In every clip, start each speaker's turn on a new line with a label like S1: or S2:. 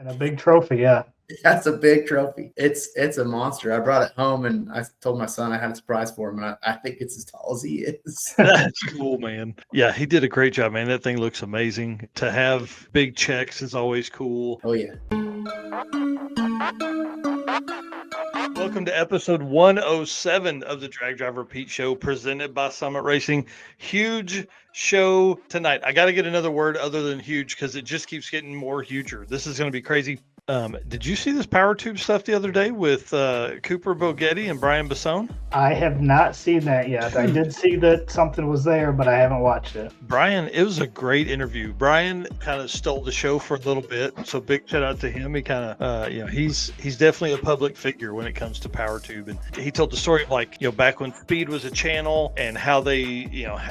S1: And a big trophy, yeah.
S2: That's a big trophy. It's a monster. I brought it home and I told my son I had a surprise for him, and I think it's as tall as he is.
S3: That's cool, man. Yeah, he did a great job, man. That thing looks amazing. To have big checks is always cool.
S2: Oh yeah.
S3: Welcome to episode 107 of the Drag Driver Pete Show, presented by Summit Racing. Huge show tonight. I got to get another word other than huge because it just keeps getting more huger. This is going to be crazy. Did you see this power tube stuff the other day with Cooper Bogetti and Brian Bassone?
S1: I have not seen that yet. I did see that something was there, but I haven't watched it.
S3: Brian, it was a great interview. Brian kind of stole the show for a little bit, so big shout out to him. He kind of, he's definitely a public figure when it comes to power tube, and he told the story of back when Speed was a channel and how they,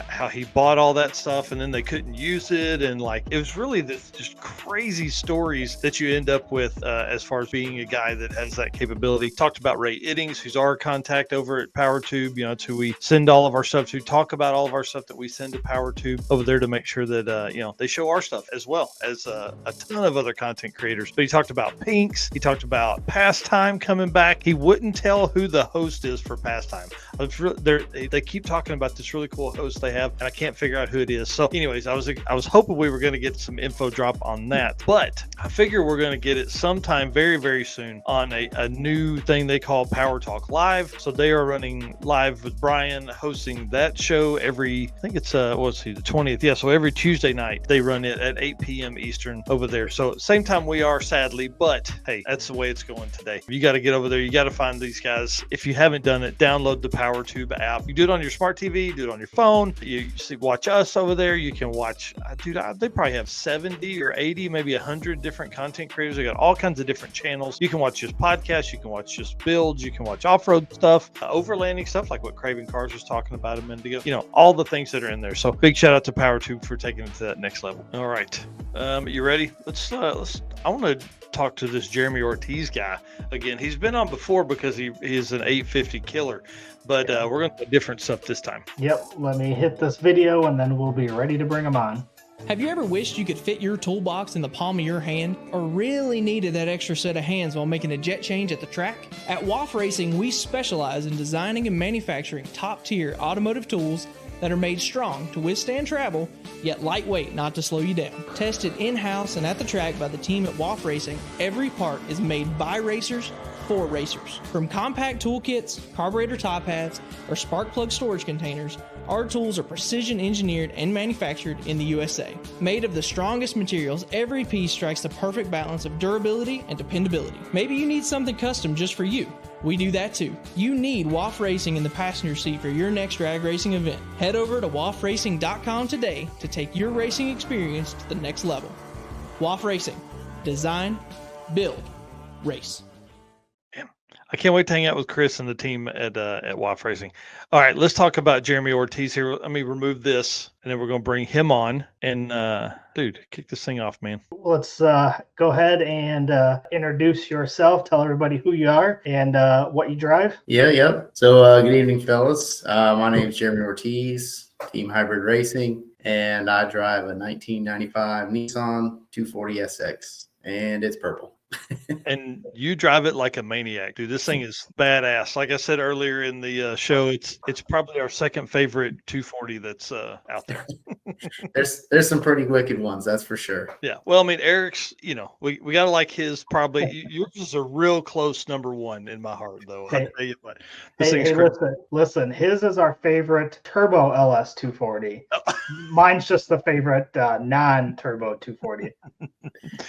S3: how he bought all that stuff and then they couldn't use it, and it was really this just crazy stories that you end up with as far as being a guy that has that capability. Talked about Ray Iddings, who's our contact over at PowerTube. It's who we send all of our stuff to. Talk about all of our stuff that we send to PowerTube over there to make sure that they show our stuff as well as a ton of other content creators. But he talked about Pinks. He talked about Pastime coming back. He wouldn't tell who the host is for Pastime. They keep talking about this really cool host they have, and I can't figure out who it is. So, anyways, I was hoping we were going to get some info drop on that, but I figure we're going to get it sometime very, very soon on a new thing they call Power Talk Live. So they are running live with Brian, hosting that show every, I think it's the 20th. Yeah, so every Tuesday night they run it at 8 p.m. Eastern over there. So same time we are, sadly, but hey, that's the way it's going today. You got to get over there. You got to find these guys. If you haven't done it, download the PowerTube app. You do it on your smart TV, do it on your phone. You watch us over there. You can watch, they probably have 70 or 80, maybe 100 different content creators. They got all kinds of different channels. You can watch just podcasts, you can watch just builds, you can watch off-road stuff, overlanding stuff like what Craven Cars was talking about a minute ago, all the things that are in there. So big shout out to PowerTube for taking it to that next level. All right, you ready? I want to talk to this Jeremy Ortiz guy again. He's been on before because he is an 850 killer, but we're going to do different stuff this time.
S1: Yep, let me hit this video and then we'll be ready to bring him on.
S4: Have you ever wished you could fit your toolbox in the palm of your hand, or really needed that extra set of hands while making a jet change at the track? At WAF Racing, we specialize in designing and manufacturing top-tier automotive tools that are made strong to withstand travel, yet lightweight not to slow you down. Tested in-house and at the track by the team at WAF Racing, every part is made by racers for racers. From compact toolkits, carburetor top hats, or spark plug storage containers, our tools are precision engineered and manufactured in the USA. Made of the strongest materials, every piece strikes the perfect balance of durability and dependability. Maybe you need something custom just for you. We do that too. You need WAF Racing in the passenger seat for your next drag racing event. Head over to wafracing.com today to take your racing experience to the next level. WAF Racing. Design, build, race.
S3: I can't wait to hang out with Chris and the team at WAF Racing. All right, let's talk about Jeremy Ortiz here. Let me remove this, and then we're going to bring him on. And, dude, kick this thing off, man.
S1: Let's go ahead and introduce yourself. Tell everybody who you are and what you drive.
S2: Yep. So good evening, fellas. My name is Jeremy Ortiz, Team Hybrid Racing, and I drive a 1995 Nissan 240SX, and it's purple.
S3: And you drive it like a maniac, dude. This thing is badass. Like I said earlier in the show, it's probably our second favorite 240 that's out there.
S2: There's some pretty wicked ones, that's for sure.
S3: Yeah. Well, I mean, Eric's, we got to like his probably. Yours is a real close number one in my heart, though.
S1: Hey,
S3: I'll tell you what.
S1: Listen. His is our favorite turbo LS 240. Mine's just the favorite non-turbo 240.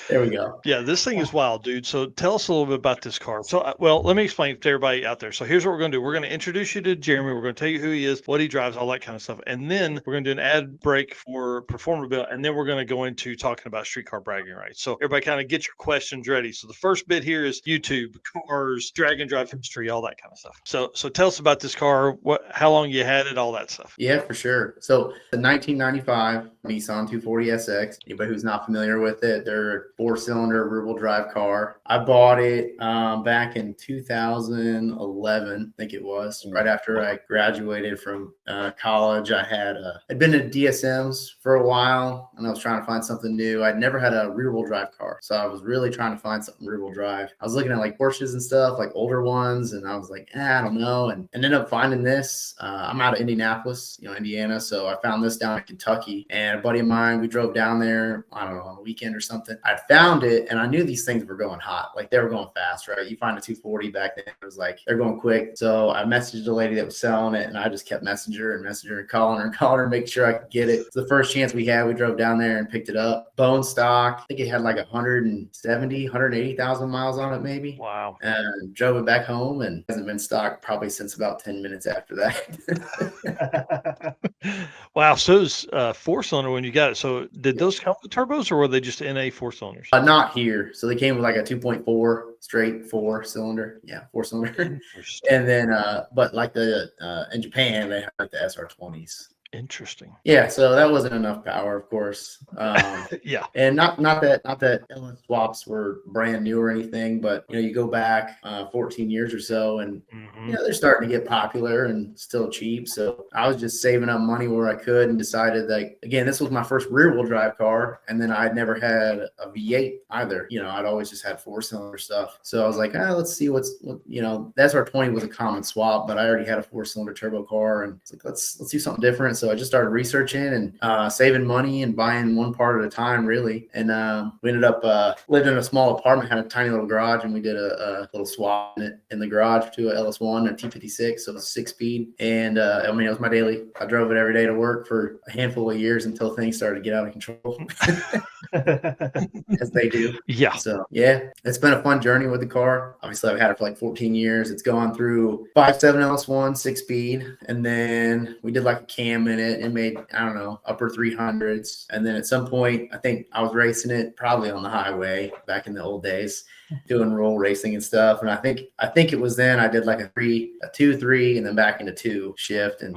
S2: There we go.
S3: Yeah, this thing is wild, dude. So tell us a little bit about this car. So, let me explain to everybody out there. So here's what we're going to do. We're going to introduce you to Jeremy. We're going to tell you who he is, what he drives, all that kind of stuff. And then we're going to do an ad break for Performer Bill. And then we're going to go into talking about streetcar bragging rights. So everybody kind of get your questions ready. So the first bit here is YouTube, cars, drag and drive history, all that kind of stuff. So tell us about this car, how long you had it, all that stuff.
S2: Yeah, for sure. So the 1995 Nissan 240SX. Anybody who's not familiar with it, they're a 4-cylinder rear-wheel drive car. I bought it back in 2011, I think it was, right after I graduated from college. I'd been to DSMs for a while, and I was trying to find something new. I'd never had a rear-wheel drive car, so I was really trying to find something rear-wheel drive. I was looking at like Porsches and stuff, like older ones, and I was like, I don't know, and ended up finding this. I'm out of Indianapolis, Indiana, so I found this down in Kentucky, and a buddy of mine, we drove down there, I don't know, on a weekend or something. I found it, and I knew these things were going hot, like they were going fast, right? You find a 240 back then, it was like they're going quick. So I messaged the lady that was selling it, and I just kept messaging her and calling her, making sure I could get it. So the first chance we had, we drove down there and picked it up. Bone stock. I think it had like 180,000 miles on it, maybe.
S3: Wow.
S2: And drove it back home, and hasn't been stocked probably since about 10 minutes after that.
S3: Wow. So it was 4-cylinder when you got it. So did those come with turbos, or were they just NA 4-cylinders?
S2: Not here. So they came with like a 2.4 straight 4-cylinder. Yeah, 4-cylinder. And then, but like in Japan, they have like the SR20s.
S3: Interesting.
S2: Yeah, so that wasn't enough power, of course.
S3: Yeah.
S2: And not that LS swaps were brand new or anything, but you go back 14 years or so, and they're starting to get popular and still cheap. So I was just saving up money where I could, and decided that, again, this was my first rear-wheel drive car, and then I'd never had a V8 either. I'd always just had 4-cylinder stuff. So I was like, let's see the SR20 was a common swap, but I already had a 4-cylinder turbo car, and it's like let's do something different. So I just started researching and saving money and buying one part at a time, really. And we ended up living in a small apartment, had a tiny little garage, and we did a little swap in the garage to a LS1 and a T56, so it was 6-speed. And it was my daily. I drove it every day to work for a handful of years until things started to get out of control, as they do.
S3: Yeah.
S2: So yeah, it's been a fun journey with the car. Obviously, I've had it for like 14 years. It's gone through 5.7 LS1, 6-speed, and then we did like a cam in it and made, upper 300s. And then at some point, I think I was racing it probably on the highway back in the old days, doing roll racing and stuff. And I think it was then I did like a 2-3, and then back into 2 shift, and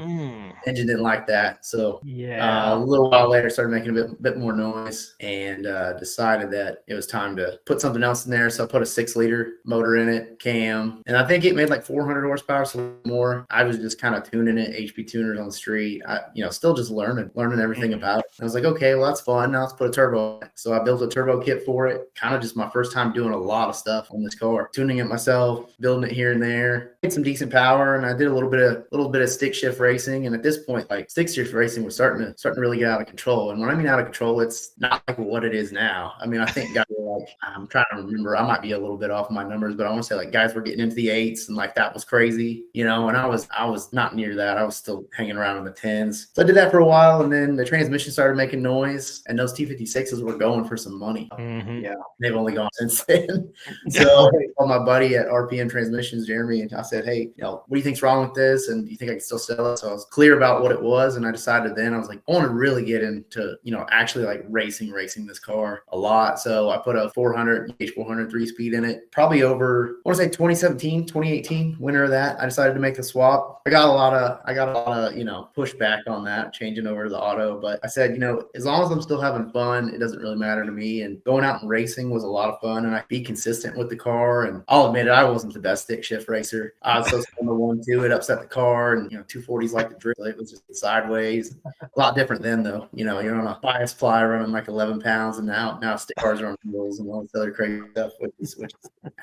S2: engine didn't like that. So
S1: yeah,
S2: a little while later, started making a bit more noise, and decided that it was time to put something else in there. So I put a 6-liter motor in it, cam, and I think it made like 400 horsepower, so more. I was just kind of tuning it, HP tuners on the street. Still just learning everything about it. I was like, okay, well, that's fun. Now let's put a turbo. So I built a turbo kit for it. Kind of just my first time doing a lot of stuff on this car, tuning it myself, building it here and there. Made some decent power, and I did a little bit of stick shift racing. And at this point, like, stick shift racing was starting to really get out of control. And when I mean out of control, it's not like what it is now. I think guys were like, I'm trying to remember, I might be a little bit off my numbers, but I want to say like guys were getting into the 8s, and like that was crazy, and I was not near that. I was still hanging around in the 10s. So I did that for a while, and then the transmission started making noise, and those T56s were going for some money. Yeah, they've only gone since then. So I called my buddy at RPM Transmissions, Jeremy, and I said, hey, what do you think's wrong with this? And do you think I can still sell it? So I was clear about what it was, and I decided then, I was like, I want to really get into, actually like racing this car a lot. So I put a 400 3-speed in it, probably over, I want to say 2017, 2018, winter of that. I decided to make the swap. I got a lot of pushback on that, changing over to the auto. But I said, as long as I'm still having fun, it doesn't really matter to me. And going out and racing was a lot of fun, and I be consistent with the car. And I'll admit it, I wasn't the best stick shift racer. I was so number 1-2, it upset the car, and 240s like the drift. It was just sideways. A lot different then, though. You're on a bias ply running like 11 pounds, and now stick cars are on wheels and all this other crazy stuff, which is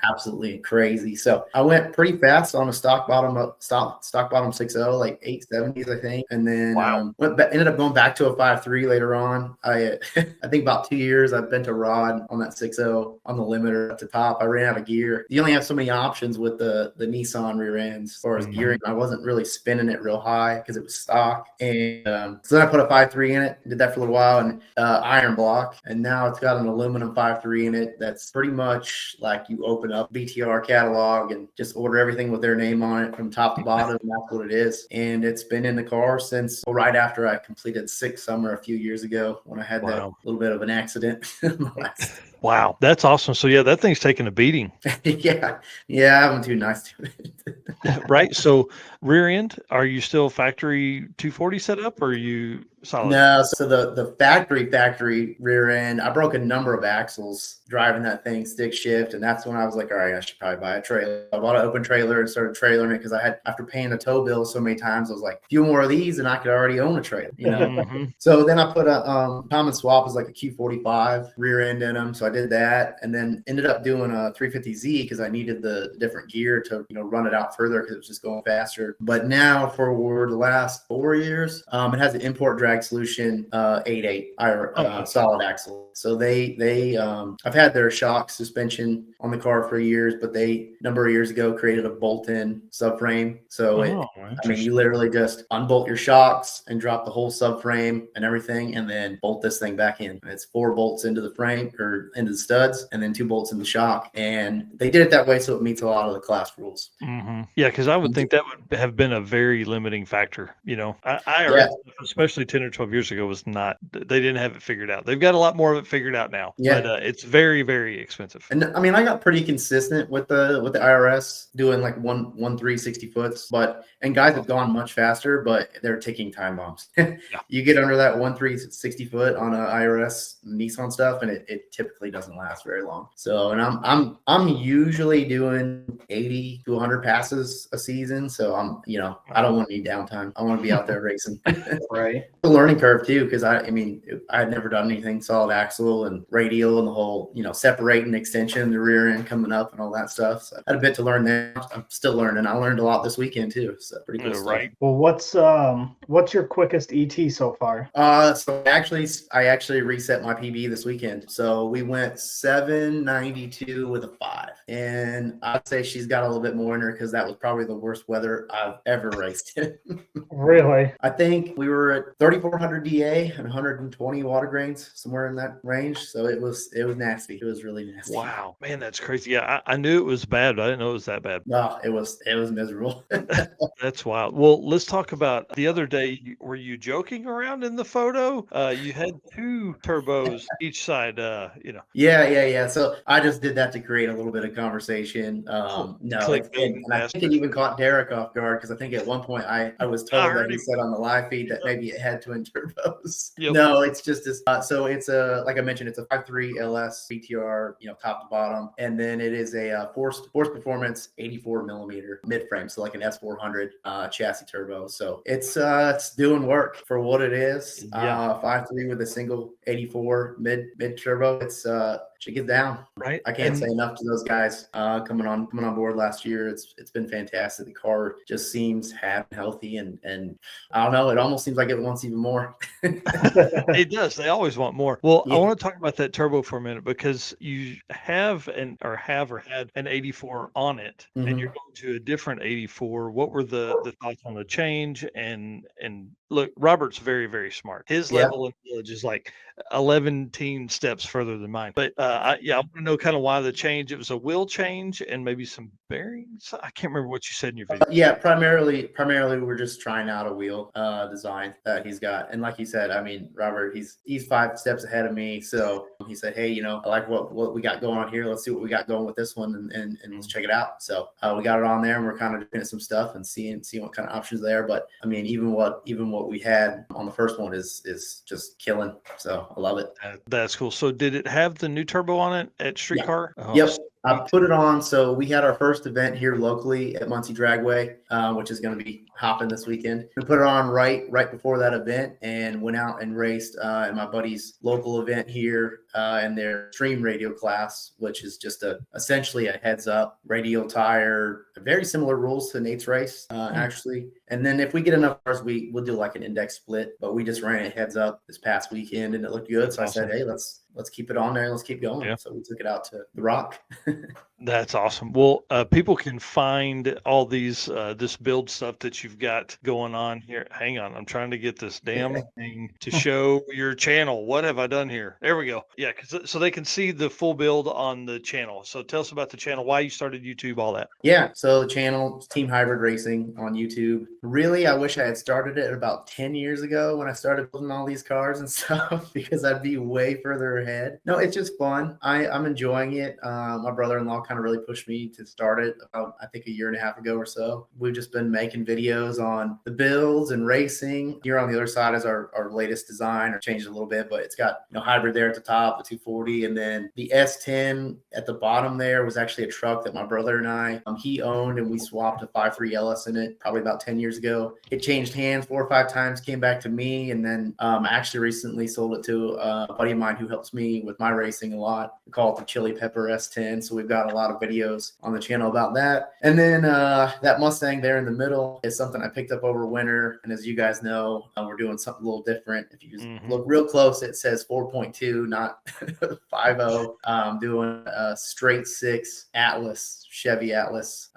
S2: absolutely crazy. So I went pretty fast on a stock bottom 6.0, like 870s, I think, and then ended up going back to a 5.3 later on. I think about 2 years I've been to rod on that 6.0 on the limiter at the top. I ran out of gear. You only have so many options with the Nissan rear ends as far as gearing. I wasn't really spinning it real high because it was stock, and so then I put a 5.3 in it. Did that for a little while, and iron block, and now it's got an aluminum 5.3 in it. That's pretty much like you open up BTR catalog and just order everything with their name on it from top to bottom. And that's what it is. And it's been in the car since right after I completed 6 summer a few years ago, when I had that little bit of an accident.
S3: Wow, that's awesome. So yeah, that thing's taking a beating.
S2: Yeah, yeah, I'm too nice to it.
S3: Right. So rear end, are you still factory 240 setup or are you solid?
S2: No, so the factory rear end, I broke a number of axles driving that thing stick shift, and that's when I was like, all right, I should probably buy a trailer. I bought an open trailer and started trailering it because I had, after paying the tow bill so many times, I was like, a few more of these and I could already own a trailer, you know.
S3: Mhm.
S2: So then I put a common swap is like a Q45 rear end in them, so I did that, and then ended up doing a 350Z because I needed the different gear to run it out further because it was just going faster. But now for the last 4 years, it has an import drag solution 8.8 solid axle. So they I've had their shock suspension on the car for years, but they number of years ago created a bolt-in subframe. So you literally just unbolt your shocks and drop the whole subframe and everything, and then bolt this thing back in. It's 4 bolts into the frame or into the studs, and then 2 bolts in the shock. And they did it that way so it meets a lot of the class rules.
S3: Mm-hmm. Yeah, because I would think that would have been a very limiting factor. IRS, especially 10 or 12 years ago, was not. They didn't have it figured out. They've got a lot more of it figured out now.
S2: Yeah.
S3: But it's very, very expensive.
S2: And I mean, I got pretty consistent with the IRS doing like 360 foots, and guys have gone much faster, but they're ticking time bombs. You get under that 360 foot on an IRS Nissan stuff, and it typically doesn't last very long. So, and I'm usually doing 80 to 100 passes a season. So I don't want any downtime. I want to be out there racing.
S1: Right.
S2: The learning curve too, because I had never done anything solid axle and radial and the whole separating extension, the rear end coming up and all that stuff. So I had a bit to learn there. I'm still learning. I learned a lot this weekend too. So pretty cool stuff.
S3: Right.
S1: Well, what's your quickest ET so far?
S2: So I actually reset my PB this weekend. So we went 792 with a 5, and I'd say she's got a little bit more in her because that was probably the worst weather I've ever raced in.
S1: Really?
S2: I think we were at 3,400 DA and 120 water grains, somewhere in that range. So it was nasty. It was really nasty.
S3: Wow, man, that's crazy. Yeah, I knew it was bad, but I didn't know it was that bad.
S2: No, it was miserable.
S3: That's wild. Well, let's talk about the other day. Were you joking around in the photo? You had 2 turbos each side.
S2: Yeah. So I just did that to create a little bit of conversation. No, and I think it even caught Derek off guard because I think at one point I was told that he said on the live feed that maybe it had twin turbos. Yep. No, it's just this. So it's like I mentioned, it's a 5.3 LS BTR, top to bottom, and then it is a Force Performance 84 millimeter mid frame, so like an S400 chassis turbo. So it's doing work for what it is. 5.3 with a single 84 mid turbo. It's she gets down.
S3: Right.
S2: I can't say enough to those guys coming on board last year. It's been fantastic. The car just seems happy, healthy, and I don't know. It almost seems like it wants even more.
S3: It does. They always want more. Well, I want to talk about that turbo for a minute because you have had an 84 on it, and you're going to a different 84. What were the thoughts on the change? And look, Robert's very, very smart. His level of knowledge is like 11 steps further than mine. But I want to know kind of why the change. It was a wheel change and maybe some bearings. I can't remember what you said in your video.
S2: Primarily we're just trying out a wheel design that he's got. And like you said, I mean, Robert, he's 5 steps ahead of me. So he said, hey, I like what we got going on here. Let's see what we got going with this one and let's check it out. So we got it on there and we're kind of looking at some stuff and seeing what kind of options there. But I mean, even what we had on the first one is just killing. So I love it.
S3: That's cool. So did it have the new turbo on it at Streetcar?
S2: Yeah. Yep. I put it on. So we had our first event here locally at Muncie Dragway, which is going to be hopping this weekend. We put it on right before that event and went out and raced in my buddy's local event here in their Stream Radio class, which is just essentially a heads up radial tire, very similar rules to Nate's race actually. And then if we get enough cars, we'll do like an index split, but we just ran it heads up this past weekend and it looked good. So I said, hey, let's keep it on there. Let's keep going. Yeah. So we took it out to the Rock.
S3: That's awesome. Well, people can find all these this build stuff that you've got going on here. Hang on, I'm trying to get this damn thing to show your channel. What have I done here? There we go. Yeah, so they can see the full build on the channel. So tell us about the channel, why you started YouTube, all that.
S2: Yeah, so the channel is Team Hybrid Racing on YouTube. Really, I wish I had started it about 10 years ago when I started building all these cars and stuff, because I'd be way further ahead. No, it's just fun. I'm enjoying it. My brother-in-law kind of really pushed me to start it about, I think, a year and a half ago or so. We've just been making videos on the builds and racing. Here on the other side is our latest design, or changed a little bit, but it's got, you know, hybrid there at the top, the 240, and then the S10 at the bottom there was actually a truck that my brother and I, he owned, and we swapped a 5.3 LS in it probably about 10 years ago. It changed hands 4 or 5 times, came back to me, and then I actually recently sold it to a buddy of mine who helps me with my racing a lot. We call it the Chili Pepper S10. So we've got a lot of videos on the channel about that. And then that Mustang there in the middle is something I picked up over winter. And as you guys know, we're doing something a little different. If you just look real close, it says 4.2, not 5.0. Doing a straight 6 Atlas, Chevy Atlas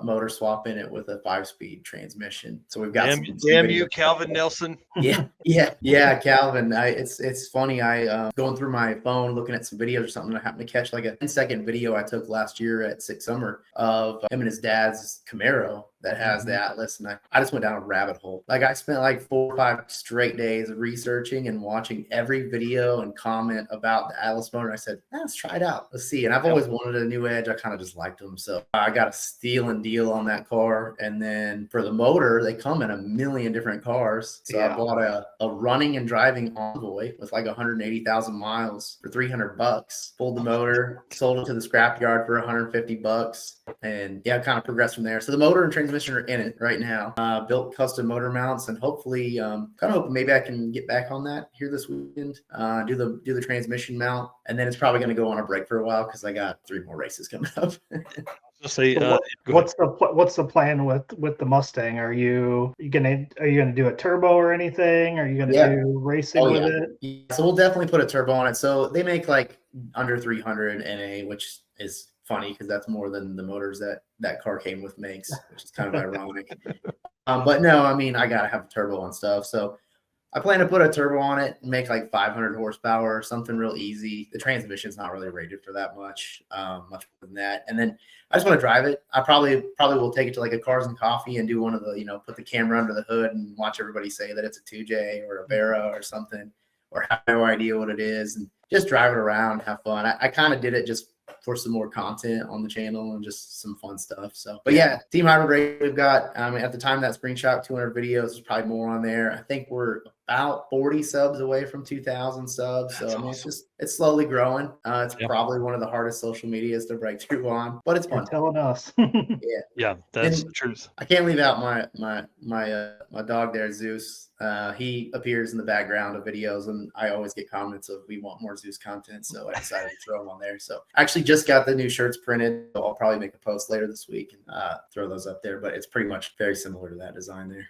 S2: motor swap in it with a 5-speed transmission. So we've got
S3: damn you, Calvin Nelson.
S2: Yeah, Calvin. It's funny. I going through my phone looking at some videos or something. I happened to catch like a 10-second video I took last year at Six Summer of him and his dad's Camaro that has the Atlas, and I just went down a rabbit hole. Like, I spent like 4 or 5 straight days researching and watching every video and comment about the Atlas motor. And I said, let's try it out. Let's see. And I've always wanted a new Edge. I kind of just liked them. So I got a stealing deal on that car. And then for the motor, they come in a million different cars. So I bought a running and driving Envoy with like 180,000 miles for $300. Pulled the motor, sold it to the scrapyard for $150. And yeah, kind of progressed from there. So the motor and transmission are in it right now. Built custom motor mounts, and hopefully kind of hoping maybe I can get back on that here this weekend. Do the transmission mount, and then it's probably going to go on a break for a while because I got 3 more races coming up.
S1: What's the plan with the Mustang? Are you gonna do a turbo or anything? Are you gonna do racing with it?
S2: Yeah, so we'll definitely put a turbo on it. So they make like under 300 NA, which is funny because that's more than the motors that car came with makes, which is kind of ironic. But no, I mean, I gotta have a turbo and stuff. So I plan to put a turbo on it and make like 500 horsepower, something real easy. The transmission's not really rated for that much more than that. And then I just want to drive it. I probably will take it to like a Cars and Coffee and do one of the, put the camera under the hood and watch everybody say that it's a 2J or a Vera or something, or have no idea what it is, and just drive it around, have fun. I kind of did it just for some more content on the channel and just some fun stuff. So, but yeah, Team Hybrid Racing, we've got, at the time that screenshot, 200 videos, there's probably more on there. I think we're about 40 subs away from 2,000 subs. So, I mean, it's slowly growing. It's probably one of the hardest social medias to break through on, but it's fun.
S1: You're telling us.
S3: Yeah, that's the truth.
S2: I can't leave out my dog there, Zeus. He appears in the background of videos, and I always get comments of we want more Zeus content, so I decided to throw him on there. So I actually just got the new shirts printed, so I'll probably make a post later this week and throw those up there, but it's pretty much very similar to that design there.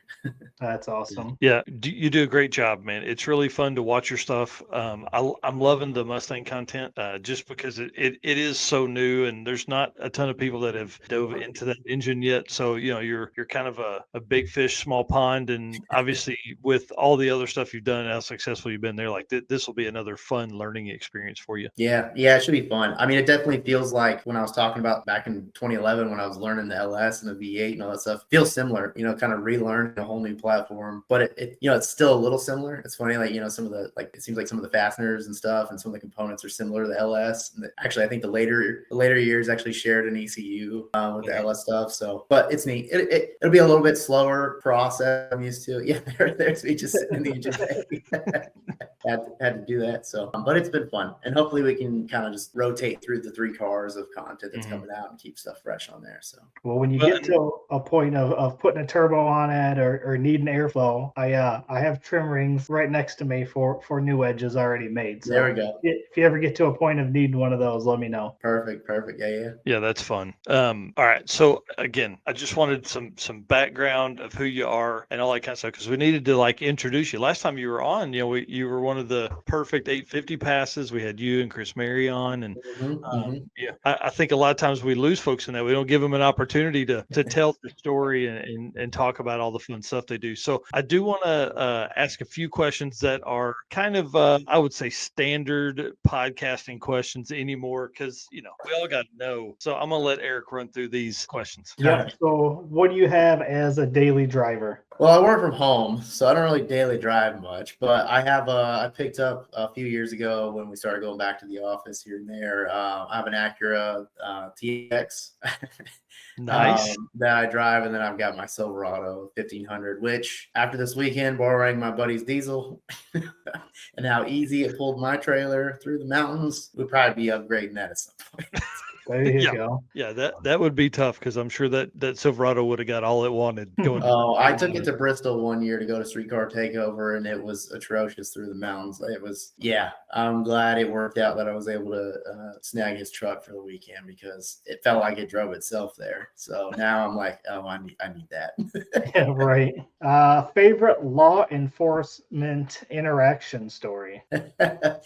S1: That's awesome.
S3: Yeah, you do a great job, man. It's really fun to watch your stuff. I'm loving the Mustang content just because it is so new, and there's not a ton of people that have dove into that engine yet. So you're kind of a big fish, small pond, and obviously with all the other stuff you've done and how successful you've been there, like this will be another fun learning experience for you.
S2: Yeah, it should be fun. I mean, it definitely feels like when I was talking about back in 2011 when I was learning the LS and the V8 and all that stuff, feels similar, kind of relearn a whole new platform, but it's still a little similar. It's funny, like, some of the, like, it seems like some of the fasteners and stuff and some of the components are similar to the LS. And actually, I think the later years actually shared an ECU with the LS stuff. So, but it's neat. It'll be a little bit slower process I'm used to. Yeah, there's me just sitting in the engine bay. had to do that. So, but it's been fun, and hopefully we can kind of just rotate through the 3 cars of content that's coming out and keep stuff fresh on there. So,
S1: well, when you get to a point of putting a turbo on it or needing airflow, I have trim rings right next to me for new Edges already made. So
S2: there we go.
S1: If you ever get to a point of needing one of those, let me know.
S2: Perfect. Yeah,
S3: that's fun. All right, so again, I just wanted some background of who you are and all that kind of stuff, because we needed to like introduce you. Last time you were on, you were one one of the perfect 850 passes. We had you and Chris Mary on, and yeah, I think a lot of times we lose folks in that. We don't give them an opportunity to tell the story and talk about all the fun stuff they do. So I do want to ask a few questions that are kind of, I would say, standard podcasting questions anymore, because, we all got to know. So I'm going to let Eric run through these questions.
S1: Yeah. So what do you have as a daily driver?
S2: Well, I work from home, so I don't really daily drive much, but I picked up a few years ago when we started going back to the office here and there. I have an Acura TX
S3: Nice.
S2: that I drive, and then I've got my Silverado 1500, which after this weekend, borrowing my buddy's diesel and how easy it pulled my trailer through the mountains, we'd probably be upgrading that at some point.
S1: There you go.
S3: Yeah, that would be tough, because I'm sure that Silverado would have got all it wanted going.
S2: Oh, I took it to Bristol one year to go to Streetcar Takeover, and it was atrocious through the mountains. It was, yeah. I'm glad it worked out that I was able to snag his truck for the weekend, because it felt like it drove itself there. So now I'm like, oh, I need that.
S1: Yeah, right. Favorite law enforcement interaction story?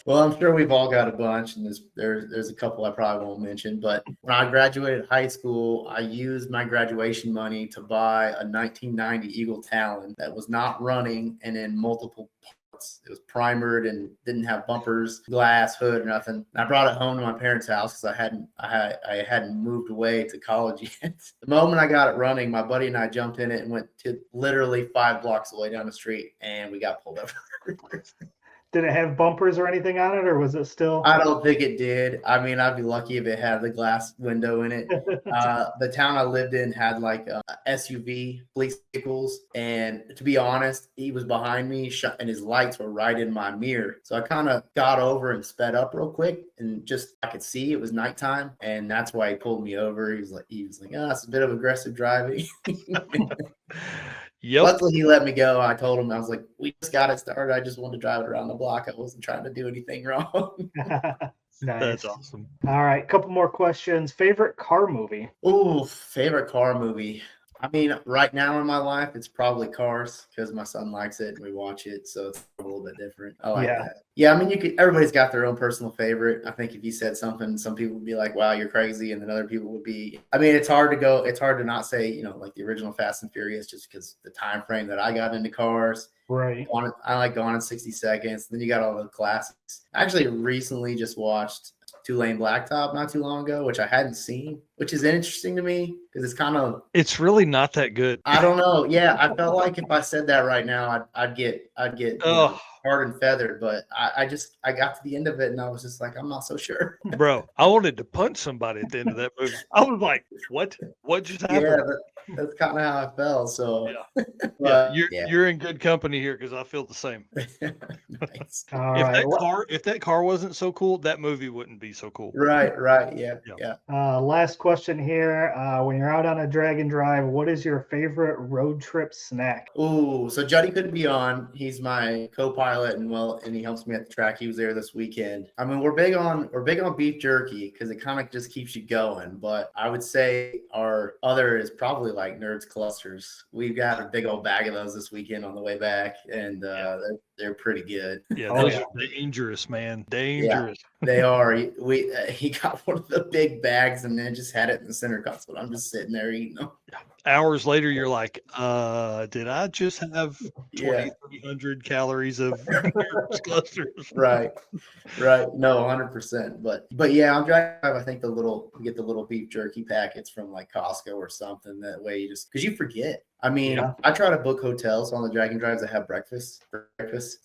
S2: Well, I'm sure we've all got a bunch, and there's a couple I probably won't mention. But when I graduated high school, I used my graduation money to buy a 1990 Eagle Talon that was not running and in multiple parts. It was primered and didn't have bumpers, glass, hood, or nothing. And I brought it home to my parents' house because I hadn't moved away to college yet. The moment I got it running, my buddy and I jumped in it and went to literally 5 blocks away down the street, and we got pulled over.
S1: Did it have bumpers or anything on it, or was it still?
S2: I don't think it did. I mean, I'd be lucky if it had the glass window in it. The town I lived in had like SUV police vehicles, and to be honest, he was behind me and his lights were right in my mirror. So I kind of got over and sped up real quick, and just I could see it was nighttime, and that's why he pulled me over. He was like, oh, it's a bit of aggressive driving.
S3: Yep.
S2: Luckily, he let me go. I told him, I was like, we just got it started. I just wanted to drive it around the block. I wasn't trying to do anything wrong.
S1: Nice.
S3: That's awesome.
S1: All right, couple more questions. Favorite car movie?
S2: Oh, favorite car movie. I mean, right now in my life, it's probably Cars, because my son likes it and we watch it, so it's a little bit different. I like that. Yeah, I mean, everybody's got their own personal favorite. I think if you said something, some people would be like, "Wow, you're crazy," and then other people would be. I mean, it's hard to not say, like the original Fast and Furious, just because the time frame that I got into cars.
S1: Right.
S2: I like Gone in 60 Seconds. Then you got all the classics. I actually recently just watched Two Lane Blacktop not too long ago, which I hadn't seen, which is interesting to me because
S3: it's really not that good.
S2: I don't know. Yeah, I felt like if I said that right now, I'd get hard and feathered. But I got to the end of it and I was just like, I'm not so sure.
S3: Bro, I wanted to punch somebody at the end of that movie. I was like, what just happened?
S2: Yeah, that's kind of how I felt. So
S3: you're in good company here, because I feel the same.
S2: Nice.
S3: If that car wasn't so cool, that movie wouldn't be so cool.
S2: Right. Yeah.
S1: Last question here. When you're out on a drag and drive, what is your favorite road trip snack?
S2: Oh, so Juddy couldn't be on. He's my co-pilot, and he helps me at the track. He was there this weekend. I mean, we're big on beef jerky because it kind of just keeps you going. But I would say our other is probably like Nerds Clusters. We've got a big old bag of those this weekend on the way back, and they're pretty good.
S3: Yeah, those are dangerous, man. Dangerous.
S2: Yeah, they are. He got one of the big bags and then just had it in the center console. I'm just sitting there eating them.
S3: Hours later, you're like, did I just have 2,300 calories of clusters?
S2: Right. No, 100%. But yeah, on drive, I think you get the little beef jerky packets from like Costco or something. That way because you forget. I mean, I try to book hotels on the drag and drives that have breakfast.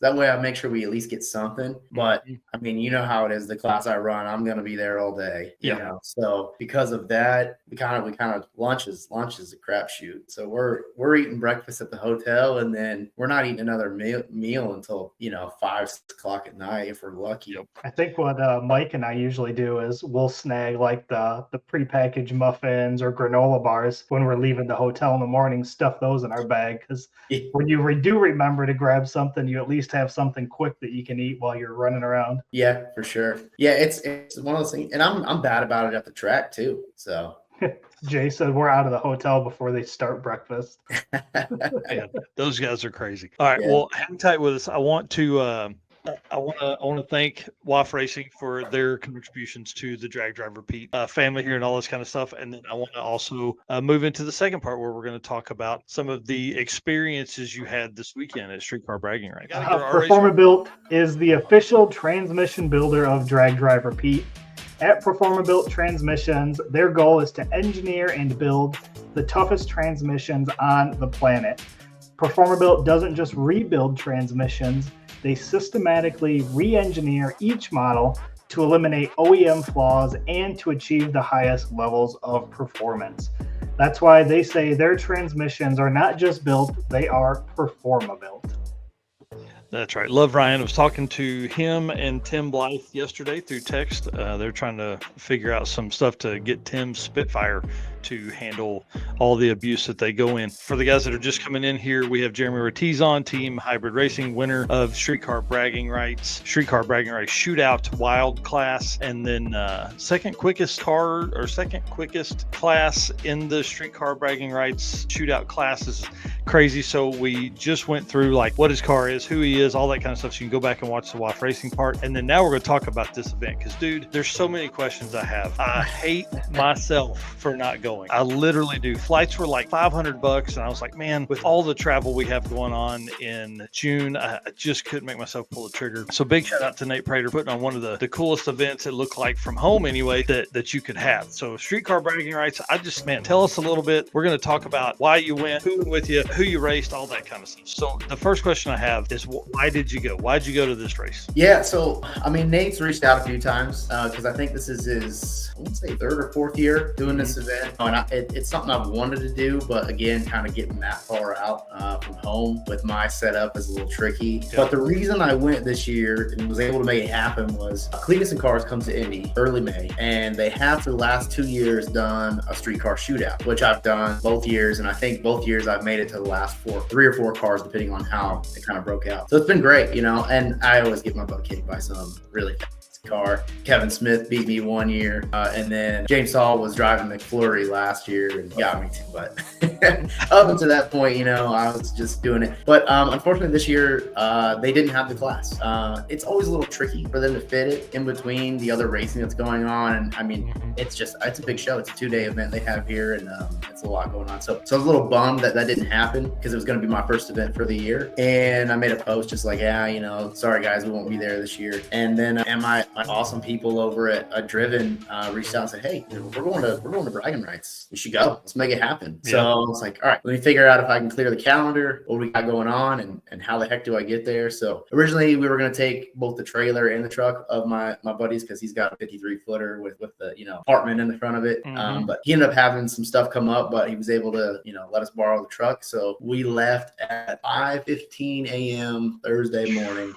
S2: That way I make sure we at least get something. But I mean, you know how it is. The class I run, I'm going to be there all day. You know? So because of that, we kind of lunch is a crapshoot. So we're eating breakfast at the hotel, and then we're not eating another meal until 5, 6 o'clock at night if we're lucky.
S1: I think what Mike and I usually do is we'll snag like the prepackaged muffins or granola bars when we're leaving the hotel in the morning. Stuff those in our bag, because when you do remember to grab something, you at least have something quick that you can eat while you're running around.
S2: Yeah, for sure. Yeah, it's one of those things, and I'm bad about it at the track too. So
S1: Jay said we're out of the hotel before they start breakfast.
S3: Man, those guys are crazy. All right, well, hang tight with us. I want to I want to thank WAF Racing for their contributions to the Drag Driver Pete family here and all this kind of stuff. And then I want to also move into the second part where we're going to talk about some of the experiences you had this weekend at Streetcar Bragging Rights.
S1: Performabuilt is the official transmission builder of Drag Driver Pete. At Performabuilt Transmissions, their goal is to engineer and build the toughest transmissions on the planet. Performabuilt doesn't just rebuild transmissions, they systematically re-engineer each model to eliminate OEM flaws and to achieve the highest levels of performance. That's why they say their transmissions are not just built, they are Performabuilt.
S3: That's right. Love Ryan. I was talking to him and Tim Blythe yesterday through text. They're trying to figure out some stuff to get Tim's Spitfire to handle all the abuse that they go in. For the guys that are just coming in here, we have Jeremy Ortiz on, Team Hybrid Racing, winner of Streetcar Bragging Rights Shootout Wild class, and then second quickest class in the Streetcar Bragging Rights Shootout class is crazy. So we just went through like what his car is, who he is, all that kind of stuff. So you can go back and watch the WAF Racing part. And then now we're going to talk about this event because, dude, there's so many questions I have. I hate myself for not going. I literally do. Flights were like $500, and I was like, man, with all the travel we have going on in June, I just couldn't make myself pull the trigger. So big shout out to Nate Prater putting on one of the coolest events, it looked like from home anyway, that you could have. So Streetcar Bragging Rights, tell us a little bit. We're going to talk about why you went, who went with you, who you raced, all that kind of stuff. So the first question I have is, why did you go? Why did you go to this race?
S2: Yeah, so Nate's reached out a few times because I think this is his, I want to say, third or fourth year doing this event. And it's something I've wanted to do, but again, kind of getting that far out from home with my setup is a little tricky. Yeah. But the reason I went this year and was able to make it happen was Cletus and Cars comes to Indy early May, and they have for the last 2 years done a streetcar shootout, which I've done both years, and I think both years I've made it to the last 3 or 4 cars, depending on how it kind of broke out. So it's been great, and I always get my butt kicked by some really fast car. Kevin Smith beat me 1 year, and then James Hall was driving McFlurry last year and got me too. But up until that point, I was just doing it. But unfortunately, this year they didn't have the class. It's always a little tricky for them to fit it in between the other racing that's going on. And it's a big show. It's a 2-day event they have here, and it's a lot going on. So I was a little bummed that didn't happen because it was going to be my first event for the year. And I made a post just like, sorry guys, we won't be there this year. And then my awesome people over at Driven reached out and said, hey, we're going to Bragging Rights. We should go. Let's make it happen. Yeah. So I was like, all right, let me figure out if I can clear the calendar, what we got going on, and how the heck do I get there? So originally we were going to take both the trailer and the truck of my buddy's because he's got a 53 footer with the apartment in the front of it. But he ended up having some stuff come up, but he was able to let us borrow the truck. So we left at 5:15 a.m. Thursday morning.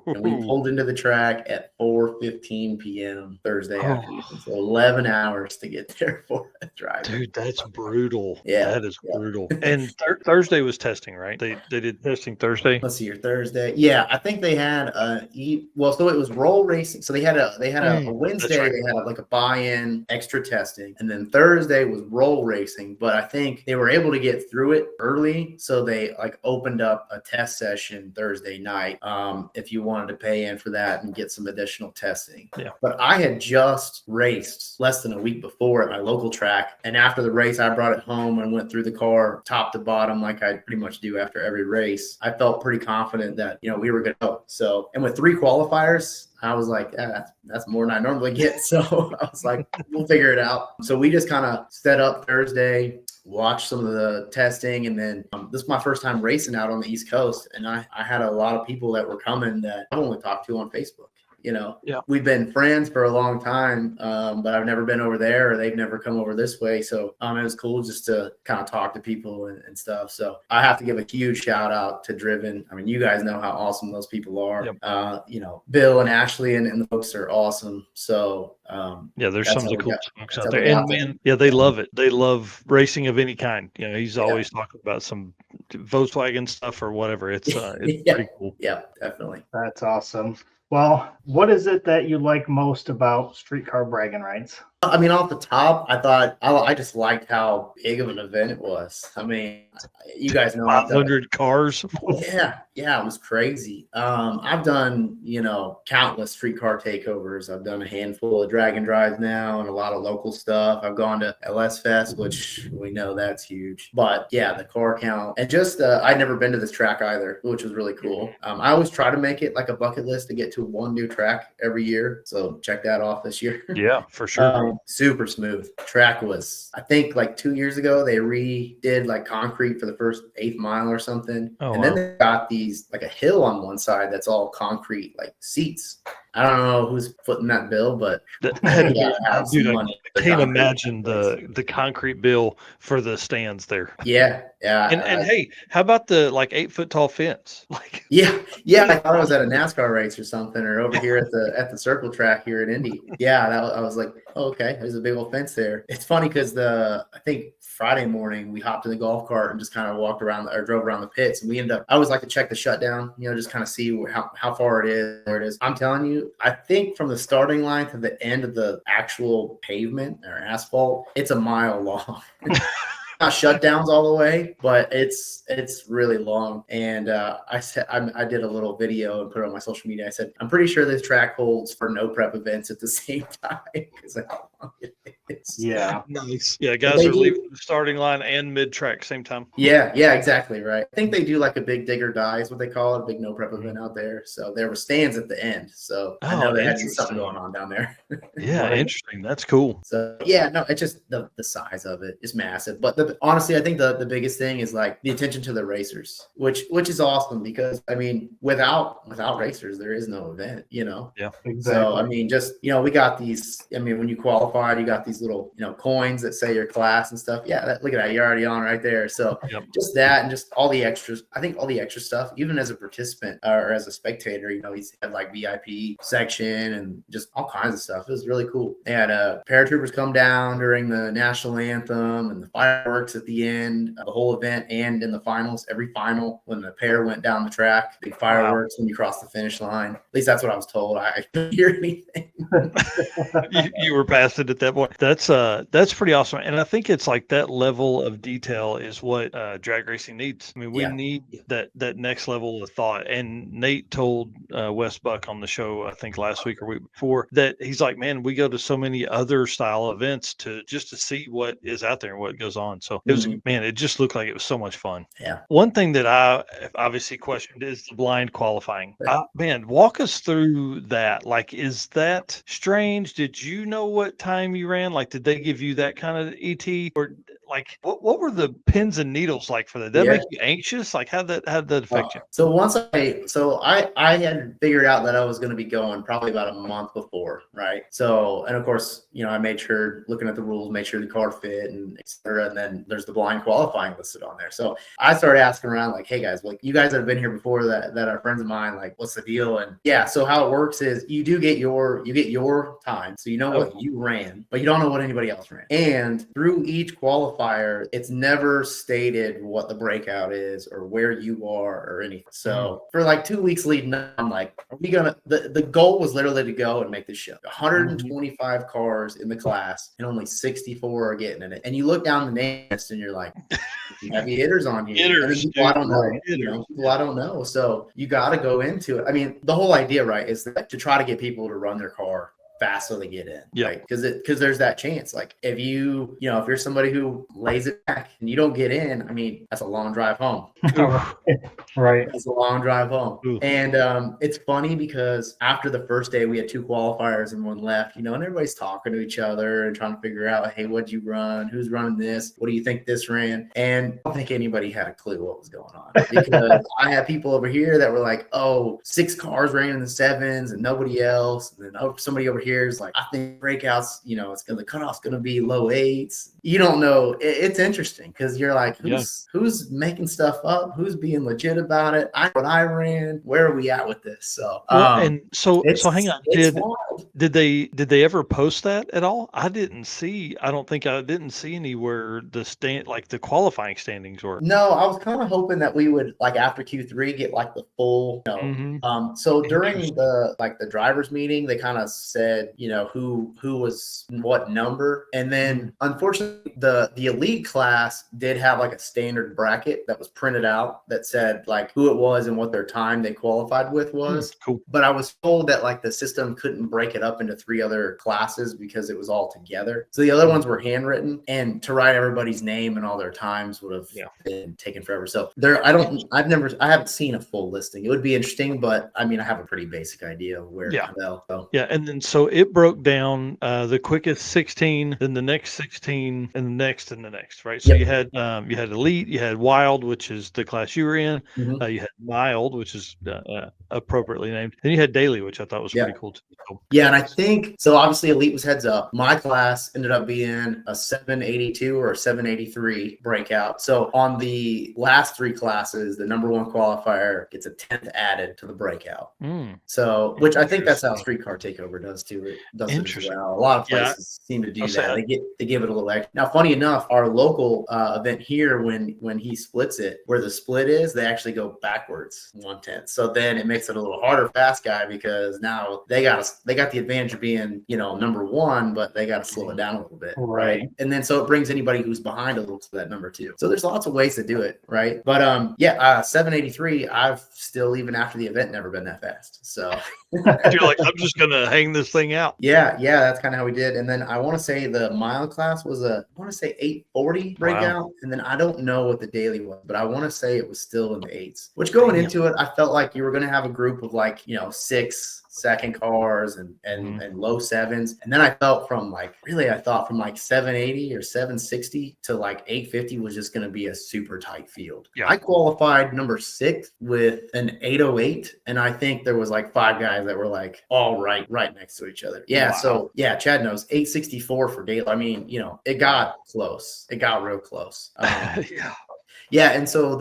S2: And we pulled into the track at 4:15 p.m. Thursday afternoon. So 11 hours to get there for a drive.
S3: Dude, that's brutal.
S2: Yeah.
S3: That is brutal. And Thursday was testing, right? They did testing Thursday.
S2: Let's see here. Thursday. Yeah, I think they had so it was roll racing. So they had a Wednesday, right. They had like a buy-in extra testing. And then Thursday was roll racing. But I think they were able to get through it early. So they opened up a test session Thursday night. If you wanted to pay in for that and get some additional testing.
S3: Yeah.
S2: But I had just raced less than a week before at my local track. And after the race, I brought it home and went through the car top to bottom like I pretty much do after every race. I felt pretty confident that, we were going to go. So, and with 3 qualifiers, I was like, that's more than I normally get. So I was like, we'll figure it out. So we just kind of set up Thursday, watched some of the testing, and then this is my first time racing out on the East Coast, and I had a lot of people that were coming that I've only talked to on Facebook.
S3: Yeah.
S2: We've been friends for a long time, but I've never been over there, or they've never come over this way. So it was cool just to kind of talk to people and stuff. So I have to give a huge shout out to Driven. I mean, you guys know how awesome those people are. Yep. Bill and Ashley and the folks are awesome. So
S3: there's some of the cool folks out there. And man, they love it. They love racing of any kind. He's always talking about some Volkswagen stuff or whatever. It's pretty cool.
S2: Yeah, definitely.
S1: That's awesome. Well, what is it that you like most about Streetcar Bragging Rights?
S2: I mean, off the top, I thought I just liked how big of an event it was. I mean, you guys know I've done
S3: 500 cars.
S2: Yeah, it was crazy. I've done, countless streetcar takeovers. I've done a handful of drag and drives now and a lot of local stuff. I've gone to LS Fest, which we know that's huge. But yeah, the car count and just I'd never been to this track either, which was really cool. I always try to make it like a bucket list to get to one new track every year. So check that off this year.
S3: Yeah, for sure.
S2: Super smooth. Track was, I think like 2 years ago, they redid like concrete for the first 8th mile or something.
S3: Oh,
S2: and
S3: wow.
S2: then they got these like a hill on one side that's all concrete, like seats. I don't know who's footing that bill, but
S3: That-
S2: yeah, have some
S3: Dude,
S2: money
S3: I
S2: for
S3: can't
S2: concrete.
S3: imagine the concrete bill for the stands there.
S2: Yeah.
S3: And hey, how about the like 8-foot tall fence? Like,
S2: Yeah, I thought I was at a NASCAR race or something, or over here at the circle track here in Indy. Yeah, I was like, oh, okay, there's a big old fence there. It's funny because I think Friday morning we hopped in the golf cart and just kind of walked around or drove around the pits, and we ended up. I always like to check the shutdown, just kind of see how far it is, where it is. I'm telling you, I think from the starting line to the end of the actual pavement or asphalt, it's a mile long. Not shutdowns all the way, but it's really long. And I said I did a little video and put it on my social media. I said I'm pretty sure this track holds for no prep events at the same time because of how long it is.
S1: Yeah.
S3: nice. Yeah, guys
S2: They
S3: are
S2: do-
S3: leaving the starting line and mid track same time.
S2: Yeah, exactly right. I think they do like a big digger die is what they call it, a big no prep event out there. So there were stands at the end. So I know
S3: Oh,
S2: they had
S3: interesting.
S2: something going on down there.
S3: Yeah,
S1: Right.
S3: interesting. That's cool.
S2: So yeah, no, it's just the size of it is massive. But honestly, I think the biggest thing is like the attention to the racers, which is awesome because I mean, without racers, there is no event,
S1: Exactly.
S2: So I mean, just we got these. I mean, when you qualified, you got these little coins that say your class and stuff. Yeah, look at that, you're already on right there. So
S3: Yep.
S2: just that and just all the extras. I think all the extra stuff, even as a participant or as a spectator, he's had like VIP section and just all kinds of stuff. It was really cool. They had paratroopers come down during the national anthem and the fireworks at the end of the whole event and in the finals. Every final when the pair went down the track, big fireworks when you cross the finish line. At least that's what I was told. I couldn't hear anything.
S3: you were past it at that point. That's pretty awesome, and I think it's like that level of detail is what drag racing needs. I mean, we
S2: Yeah.
S3: need that next level of thought. And Nate told Wes Buck on the show, I think last week or week before, that he's like, man, we go to so many other style events to see what is out there and what goes on. So it was, man, it just looked like it was so much fun.
S2: Yeah.
S3: One thing that I obviously questioned is the blind qualifying. Man, walk us through that. Like, is that strange? Did you know what time you ran? Like, did they give you that kind of ET, or like what were the pins and needles like for that? Did that make you anxious? Like, how'd that affect you?
S2: So once I had figured out that I was going to be going probably about a month before, right? So, and of course, I made sure looking at the rules, made sure the car fit and et cetera. And then there's the blind qualifying listed on there. So I started asking around like, hey guys, like you guys that have been here before that are friends of mine, like what's the deal? And yeah, so how it works is you get your time. So you know what you ran, but you don't know what anybody else ran. And through each qualifier, it's never stated what the breakout is or where you are or anything. So for like 2 weeks leading up, I'm like, are we gonna the goal was literally to go and make this show. 125 cars in the class and only 64 are getting in it. And you look down the name list and you're like, heavy hitters on here.
S3: Hitters,
S2: and then people I don't know.
S3: hitters.
S2: People I don't know. So you got to go into it. I mean, the whole idea, right, is that to try to get people to run their car fast so they get in.
S3: Yeah.
S2: Right? Because there's that chance. Like if if you're somebody who lays it back and you don't get in, I mean, that's a long drive home.
S1: Right.
S2: It's a long drive home.
S3: Ooh.
S2: And it's funny because after the first day, we had 2 qualifiers and 1 left, and everybody's talking to each other and trying to figure out, hey, what'd you run? Who's running this? What do you think this ran? And I don't think anybody had a clue what was going on because I had people over here that were like, oh, 6 cars ran in the 7s and nobody else. And then somebody over here is like, I think breakouts, the cutoff's going to be low 8s. You don't know. It's interesting because you're like, who's making stuff up? Who's being legit about it? I ran. Where are we at with this? So,
S3: So hang on.
S2: It's wild.
S3: Did they ever post that at all? I didn't see. I don't think I didn't see anywhere the qualifying standings were.
S2: No, I was kind of hoping that we would like after Q3 get like the full, so during the drivers meeting, they kind of said, who was what number. And then unfortunately the elite class did have like a standard bracket that was printed out that said like who it was and what their time they qualified with was.
S3: Cool.
S2: But I was told that like the system couldn't break it up into 3 other classes because it was all together. So the other ones were handwritten, and to write everybody's name and all their times would have been taken forever. So I haven't seen a full listing. It would be interesting, but I mean, I have a pretty basic idea of where to go. So.
S3: Yeah. And then, so it broke down the quickest 16, then the next 16 and the next and the next, right? So you had elite, you had wild, which is the class you were in. You had mild, which is appropriately named. Then you had daily, which I thought was pretty cool too.
S2: Yeah, and I think so. Obviously, elite was heads up. My class ended up being a 782 or a 783 breakout. So on the last 3 classes, the number 1 qualifier gets a 10th added to the breakout. So, which I think that's how Streetcar Takeover does too. It does it as well. A lot of places seem to do that. They give it a little extra. Now, funny enough, our local event here, when he splits it, where the split is, they actually go backwards 1/10. So then it makes it a little harder Fast Guy because now they got the advantage of being number 1, but they got to slow it down a little bit, right? And then so it brings anybody who's behind a little to that number 2. So there's lots of ways to do it, right? But 783, I've still, even after the event, never been that fast. So
S3: you're like, I'm just gonna hang this thing out.
S2: Yeah, that's kind of how we did. And then I want to say the mile class was 840 breakout, and then I don't know what the daily was, but I want to say it was still in the 8s. Which going into it, I felt like you were gonna have a group of 6 second cars and low 7s. And then I thought from 780 or 760 to 850 was just going to be a super tight field. Yeah. I qualified number 6 with an 808. And I think there was 5 guys that were all right next to each other. Yeah. Wow. So Chad knows 864 for daily. I mean, it got close. It got real close. Yeah. And so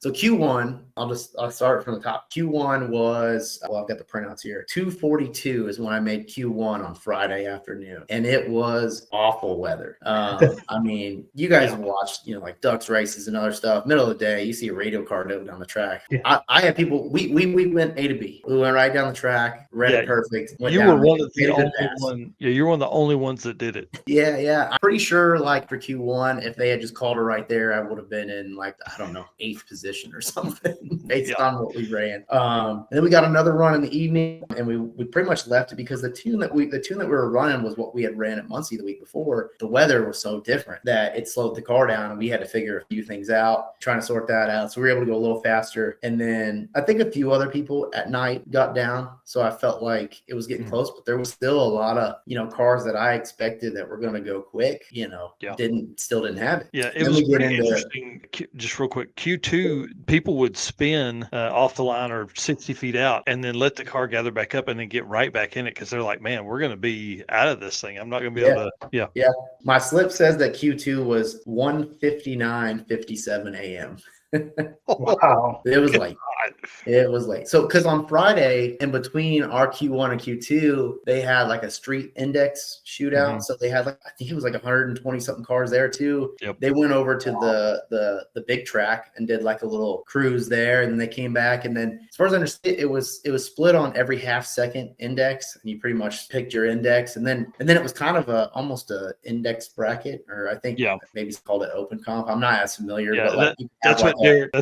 S2: Q1, I'll start from the top. Q1 was, I've got the printouts here. 242 is when I made Q1 on Friday afternoon, and it was awful weather. I mean, you guys have watched, ducks races and other stuff. Middle of the day, you see a radio car go down the track. Yeah. I had people. We went A to B. We went right down the track. Read it perfect.
S3: You were one of the only one. Yeah, you're one of the only ones that did it.
S2: Yeah. I'm pretty sure, for Q1, if they had just called her right there, I would have been in 8th position or something based on what we ran. And then we got another run in the evening, and we pretty much left it because the tune that we were running was what we had ran at Muncie the week before. The weather was so different that it slowed the car down, and we had to figure a few things out, trying to sort that out. So we were able to go a little faster. And then I think a few other people at night got down, so I felt like it was getting close, but there was still a lot of cars that I expected that were going to go quick. Didn't have it.
S3: Yeah, it was pretty interesting. Just real quick, Q2. People would spin off the line or 60 feet out and then let the car gather back up and then get right back in it because they're like, man, we're going to be out of this thing. I'm not going to be able to. Yeah.
S2: My slip says that Q2 was 1:59:57 a.m.
S1: Wow.
S2: It was late. It was late. So, because on Friday, in between our Q1 and Q2, they had a street index shootout. Mm-hmm. So they had I think it was 120 something cars there too. Yep. They went over to the big track and did a little cruise there, and then they came back. And then, as far as I understand, it was split on every half-second index, and you pretty much picked your index, and then it was kind of almost a index bracket, or I think maybe it's called an open comp. I'm not as familiar.
S3: Yeah,
S2: but
S3: that's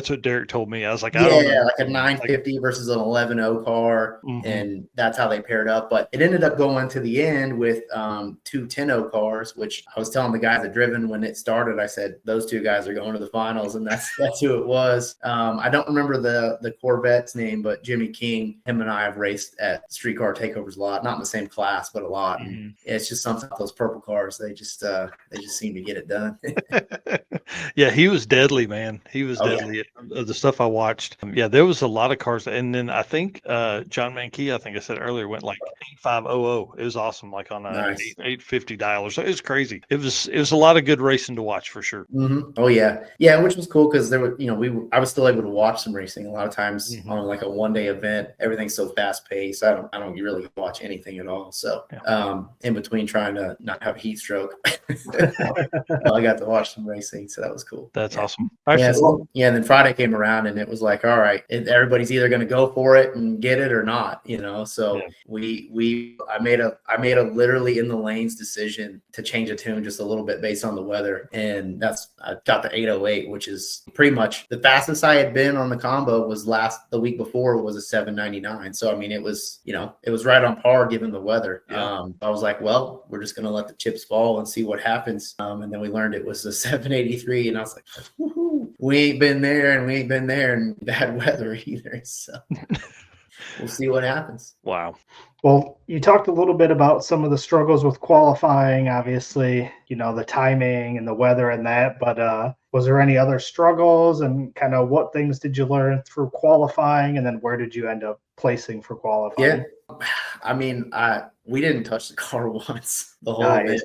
S3: what Derek told me. I was like,
S2: I don't know. A 950 versus an 11.0 car, and that's how they paired up. But it ended up going to the end with 2 10.0 cars, which I was telling the guys that driven when it started. I said those 2 guys are going to the finals, and that's who it was. I don't remember the Corvette's name, but Jimmy King, him and I have raced at Streetcar Takeovers a lot, not in the same class, but a lot. And it's just something about those purple cars. They just seem to get it done.
S3: Yeah, he was deadly, man. He was deadly. The stuff I watched. There there was a lot of cars, and then I think John Mankey, I think I said earlier, went like 8500. It was awesome, like on a
S2: Nice.
S3: 850 dialer. So it was crazy. It was a lot of good racing to watch for sure.
S2: Oh yeah, which was cool because there were, I was still able to watch some racing. A lot of times on like a 1-day event, everything's so fast paced. I don't really watch anything at all. So in between trying to not have a heat stroke, I got to watch some racing, so that was cool.
S3: That's awesome.
S2: And then Friday came around and it was like, all right, everybody's either going to go for it and get it or not, So I made a literally in the lanes decision to change a tune just a little bit based on the weather, and I got the 808, which is pretty much the fastest I had been on the combo. Was the week before was a 799. So I mean, it was right on par given the weather. I was like, well, we're just going to let the chips fall and see what happens. And then we learned it was a 783, and I was like, woohoo, we ain't been there in bad weather either. So we'll see what happens.
S3: Wow.
S1: Well, you talked a little bit about some of the struggles with qualifying, obviously, the timing and the weather and that, but was there any other struggles, and kind of what things did you learn through qualifying, and then where did you end up placing for qualifying?
S2: Yeah. I mean, we didn't touch the car once the whole event.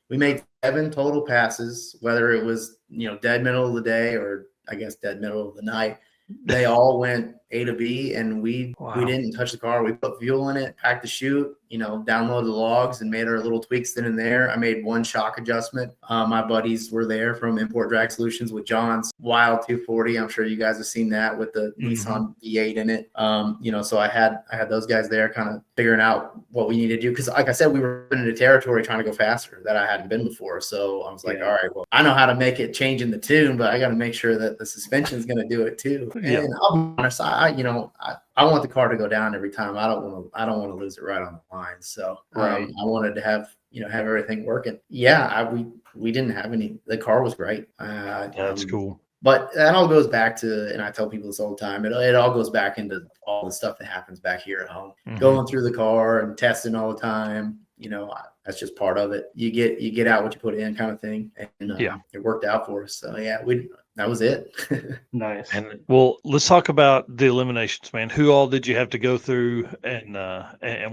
S2: We made 7 total passes, whether it was, dead middle of the day or I guess dead middle of the night. They all went A to B, and we didn't touch the car. We put fuel in it, packed the chute, downloaded the logs and made our little tweaks then and there. I made one shock adjustment. My buddies were there from Import Drag Solutions with John's Wild 240. I'm sure you guys have seen that with the Nissan V8 in it. So I had those guys there kind of figuring out what we needed to do. Because like I said, we were in a territory trying to go faster that I hadn't been before. So I was like, all right, well, I know how to make it change in the tune, but I got to make sure that the suspension is going to do it too. And I'll be honest, I want the car to go down every time. I don't want to lose it right on the line. So I wanted to have everything working. Yeah, we didn't have any. The car was great.
S3: That's cool.
S2: But that all goes back to, and I tell people this all the time, it all goes back into all the stuff that happens back here at home. Going through the car and testing all the time. That's just part of it. You get out what you put in, kind of thing. And it worked out for us. So that was it.
S1: Nice.
S3: And well, let's talk about the eliminations, man. Who all did you have to go through, and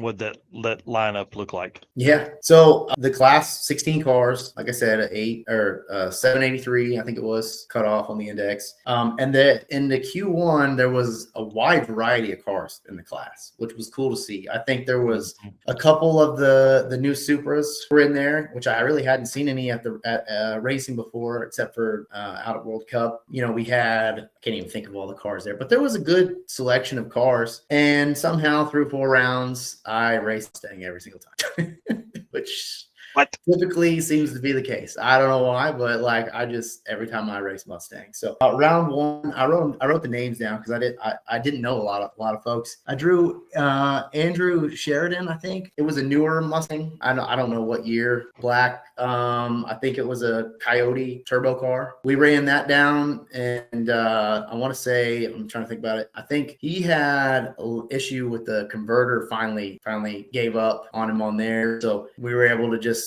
S3: what that lineup look like?
S2: Yeah. So the class 16 cars, like I said, 783, I think it was cut off on the index. And in the Q1, there was a wide variety of cars in the class, which was cool to see. I think there was a couple of the new Supras were in there, which I really hadn't seen any at racing before, except for out at World Cup. We had, I can't even think of all the cars there, but there was a good selection of cars. And somehow through 4 rounds, I raced Mustang every single time, which typically seems to be the case. I don't know why, but every time I race Mustang. So round 1, I wrote the names down because I didn't know a lot of folks. I drew Andrew Sheridan. I think it was a newer Mustang. I don't know what year. Black. I think it was a Coyote turbo car. We ran that down, and I want to say, I'm trying to think about it. I think he had an issue with the converter. Finally gave up on him on there. So we were able to just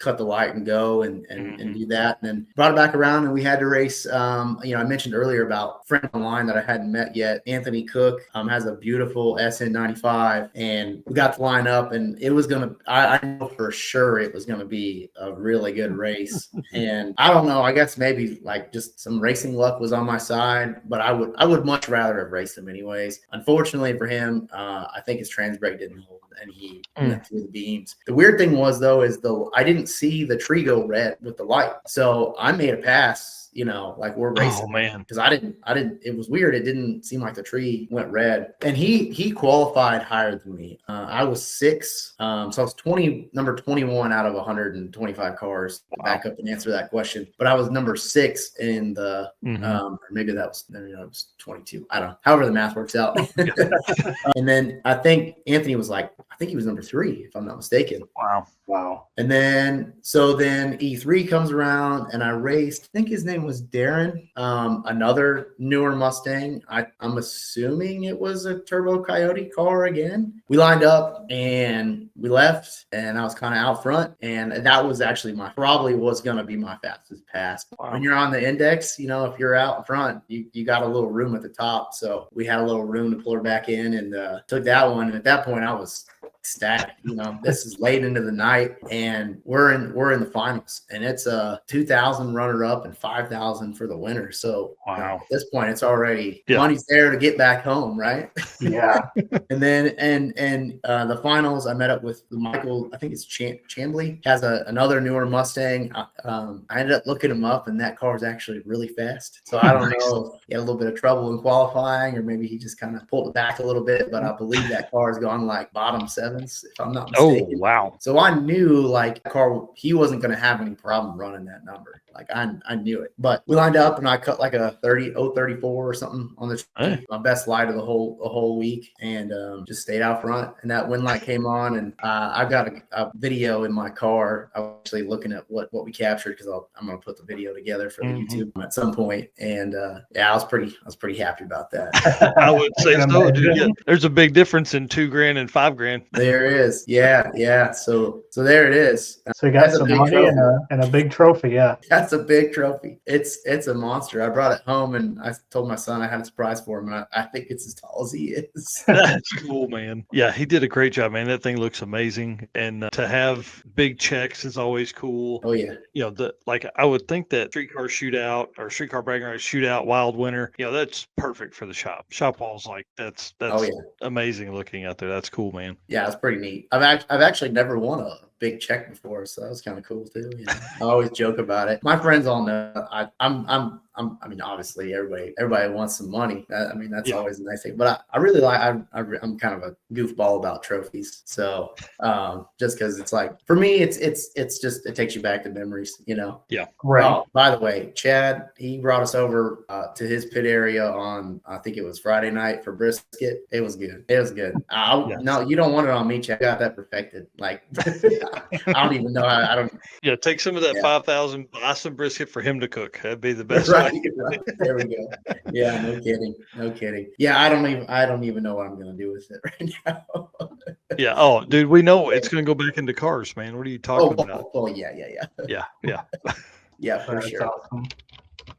S2: cut the light and go and do that, and then brought it back around, and we had to race. I mentioned earlier about friend online that I hadn't met yet. Anthony Cook has a beautiful SN95, and we got to line up, and it was I know for sure it was gonna be a really good race. And I don't know, I guess maybe just some racing luck was on my side, but I would much rather have raced him anyways. Unfortunately for him, I think his trans brake didn't hold, and he went through the beams. The weird thing was, though, is I didn't see the tree go red with the light. So I made a pass, we're racing. Oh man. Because I didn't, it was weird. It didn't seem like the tree went red. And he qualified higher than me. I was 6. So I was number 21 out of 125 cars to back up and answer that question. But I was number 6 in the, or maybe it was 22. I don't know. However the math works out. And then I think Anthony was I think he was number 3, if I'm not mistaken.
S3: Wow.
S1: Wow.
S2: And then E3 comes around and I raced, I think his name was Darren, another newer Mustang. I'm assuming it was a Turbo Coyote car again. We lined up and we left and I was kind of out front. And that was actually probably was going to be my fastest pass.
S3: Wow.
S2: When you're on the index, if you're out in front, you got a little room at the top. So we had a little room to pull her back in and took that one. And at that point I was ecstatic. This is late into the night and we're in the finals and it's a 2,000 runner up and 5,000 for the winner. So
S3: Wow.
S2: at this point it's already money's there to get back home, right?
S1: Yeah.
S2: And then the finals I met up with Michael, I think it's Chambly, has another newer Mustang. I ended up looking him up and that car is actually really fast. So I don't know if he had a little bit of trouble in qualifying or maybe he just kind of pulled it back a little bit, but I believe that car has gone like bottom 7s if I'm not mistaken.
S3: Oh, wow.
S2: So I knew like he wasn't going to have any problem running that number. Like I knew it, but we lined up and I cut like a 034 or something on the my best light of the whole week and just stayed out front. And that wind light came on and I've got a video in my car. I was actually looking at what we captured because I'm going to put the video together for the YouTube at some point. And I was pretty happy about that.
S3: I would say so, dude. Yeah, there's a big difference in $2,000 and $5,000.
S2: There is. Yeah. So there it is.
S1: So you got some money and a big trophy. Yeah.
S2: That's a big trophy. It's a monster. I brought it home and I told my son I had a surprise for him. And I think it's as tall as he is.
S3: That's cool, man. Yeah, he did a great job, man. That thing looks amazing. And to have big checks is always cool.
S2: Oh yeah.
S3: I would think that streetcar shootout or streetcar bragging rights shootout wild winter, that's perfect for the shop. Shop walls like that's amazing looking out there. That's cool, man.
S2: Yeah, it's pretty neat. I've actually never won a big check before, so that was kind of cool too. I always joke about it. My friends all know I mean, obviously everybody wants some money. That's always a nice thing. But I really like. I'm kind of a goofball about trophies. So just because it's like for me, it's just it takes you back to memories.
S3: Yeah.
S1: Right.
S2: Oh, by the way, Chad, he brought us over to his pit area on I think it was Friday night for brisket. It was good. No, you don't want it on me, Chad. I got that perfected. Like I don't even know. I don't.
S3: Yeah, take some of that 5,000, buy some brisket for him to cook. That'd be the best.
S2: Right. There we go. Yeah, no kidding. Yeah, I don't even know what I'm gonna do with it right now.
S3: Yeah. Oh, dude, we know it's gonna go back into cars, man. What are you talking about?
S2: Oh, yeah. Yeah, for
S1: That's
S2: sure.
S1: awesome.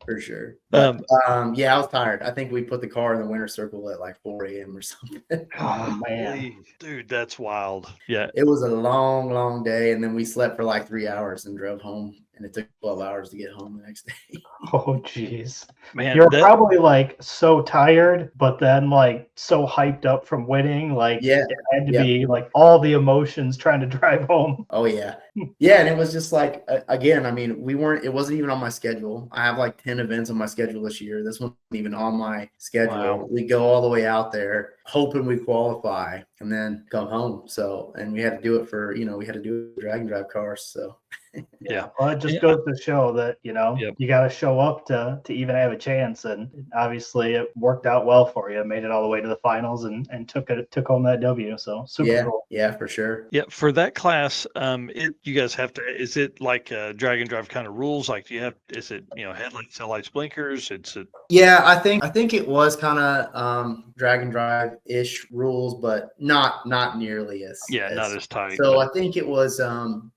S2: For sure. But, I was tired. I think we put the car in the winter circle at like 4 a.m. or something.
S1: Oh man,
S3: dude, that's wild. Yeah.
S2: It was a long day, and then we slept for like 3 hours and drove home. And it took 12 hours to get home the next day.
S1: oh geez,
S3: Man,
S1: you're probably like so tired, but then like so hyped up from winning. Like it had to be like all the emotions trying to drive home.
S2: Oh yeah. Yeah, and it was just like again, I mean, it wasn't even on my schedule. I have like 10 events on my schedule this year. This one wasn't even on my schedule.
S3: Wow.
S2: We go all the way out there hoping we qualify and then come home. So, and we had to do it for, we had to do it with drag and drive cars. So
S3: yeah.
S1: Well, it just goes to show that, you got to show up to even have a chance. And obviously it worked out well for you. Made it all the way to the finals and took home that W. So super cool.
S2: Yeah, for sure.
S3: Yeah. For that class, you guys have to, is it like drag and drive kind of rules? Like is it, headlights, taillights, blinkers?
S2: Yeah, I think it was kind of drag and drive ish rules, but not nearly as
S3: not as tight.
S2: So I think it was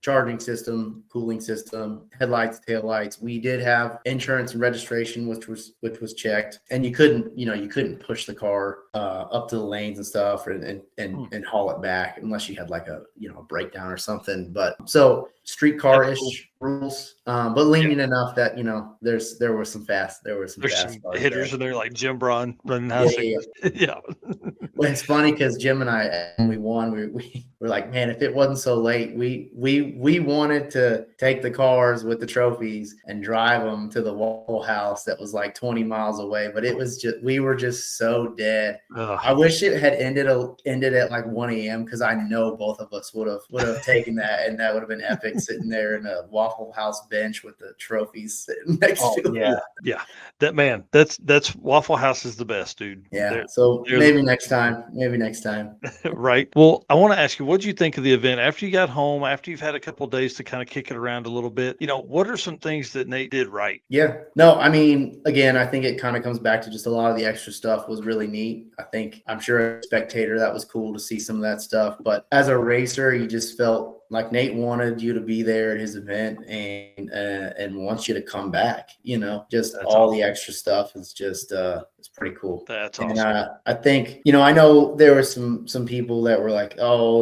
S2: charging system, cooling system, headlights, taillights. We did have insurance and registration, which was checked, and you couldn't push the car up to the lanes and stuff and haul it back unless you had like a breakdown or something. But so streetcar-ish rules, but lenient enough that there were some fast
S3: hitters in there like Jim Braun running housing. Yeah.
S2: Well, it's funny because Jim and I, when we won, we were like, man, if it wasn't so late, we wanted to take the cars with the trophies and drive them to the Waffle House that was like 20 miles away, but it was we were just so dead I wish it had ended at like 1 a.m. because I know both of us would have taken that, and that would have been epic sitting there in a Waffle House bench with the trophies sitting next to it.
S3: Yeah. That's Waffle House is the best, dude.
S2: Yeah. So maybe next time. Maybe next time.
S3: Right. Well, I want to ask you, what did you think of the event after you got home, after you've had a couple of days to kind of kick it around a little bit? What are some things that Nate did right?
S2: Yeah. No, I mean, again, I think it kind of comes back to just a lot of the extra stuff was really neat. I'm sure as a spectator, that was cool to see some of that stuff. But as a racer, you just felt like Nate wanted you to be there at his event and wants you to come back. Just that's all awesome. The extra stuff is just it's pretty cool.
S3: That's
S2: awesome.
S3: And
S2: I think I know there were some people that were like, oh,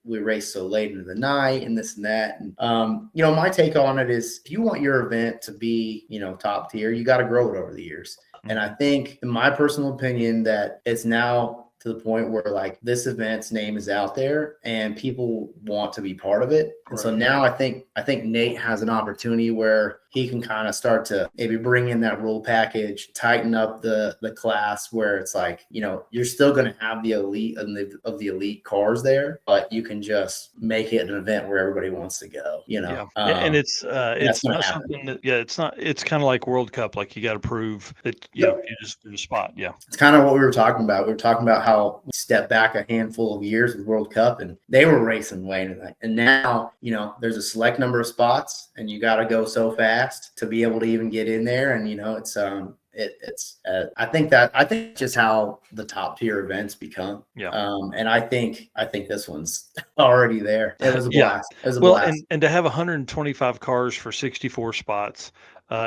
S2: we raced so late into the night and this and that. And my take on it is, if you want your event to be top tier, you got to grow it over the years. And I think, in my personal opinion, that it's now to the point where like this event's name is out there and people want to be part of it. And so now I think Nate has an opportunity where he can kind of start to maybe bring in that rule package, tighten up the class where it's like, you're still going to have the elite of the elite cars there, but you can just make it an event where everybody wants to go,
S3: and it's not something that, it's kind of like World Cup. Like, you got to prove that, you just do a spot. Yeah.
S2: It's kind of what we were talking about. We were talking about how we stepped back a handful of years with World Cup and they were racing way into that. And now, there's a select number of spots and you got to go so fast to be able to even get in there. And, I think just how the top tier events become.
S3: Yeah.
S2: And I think this one's already there. It was a blast. It was a blast.
S3: And to have 125 cars for 64 spots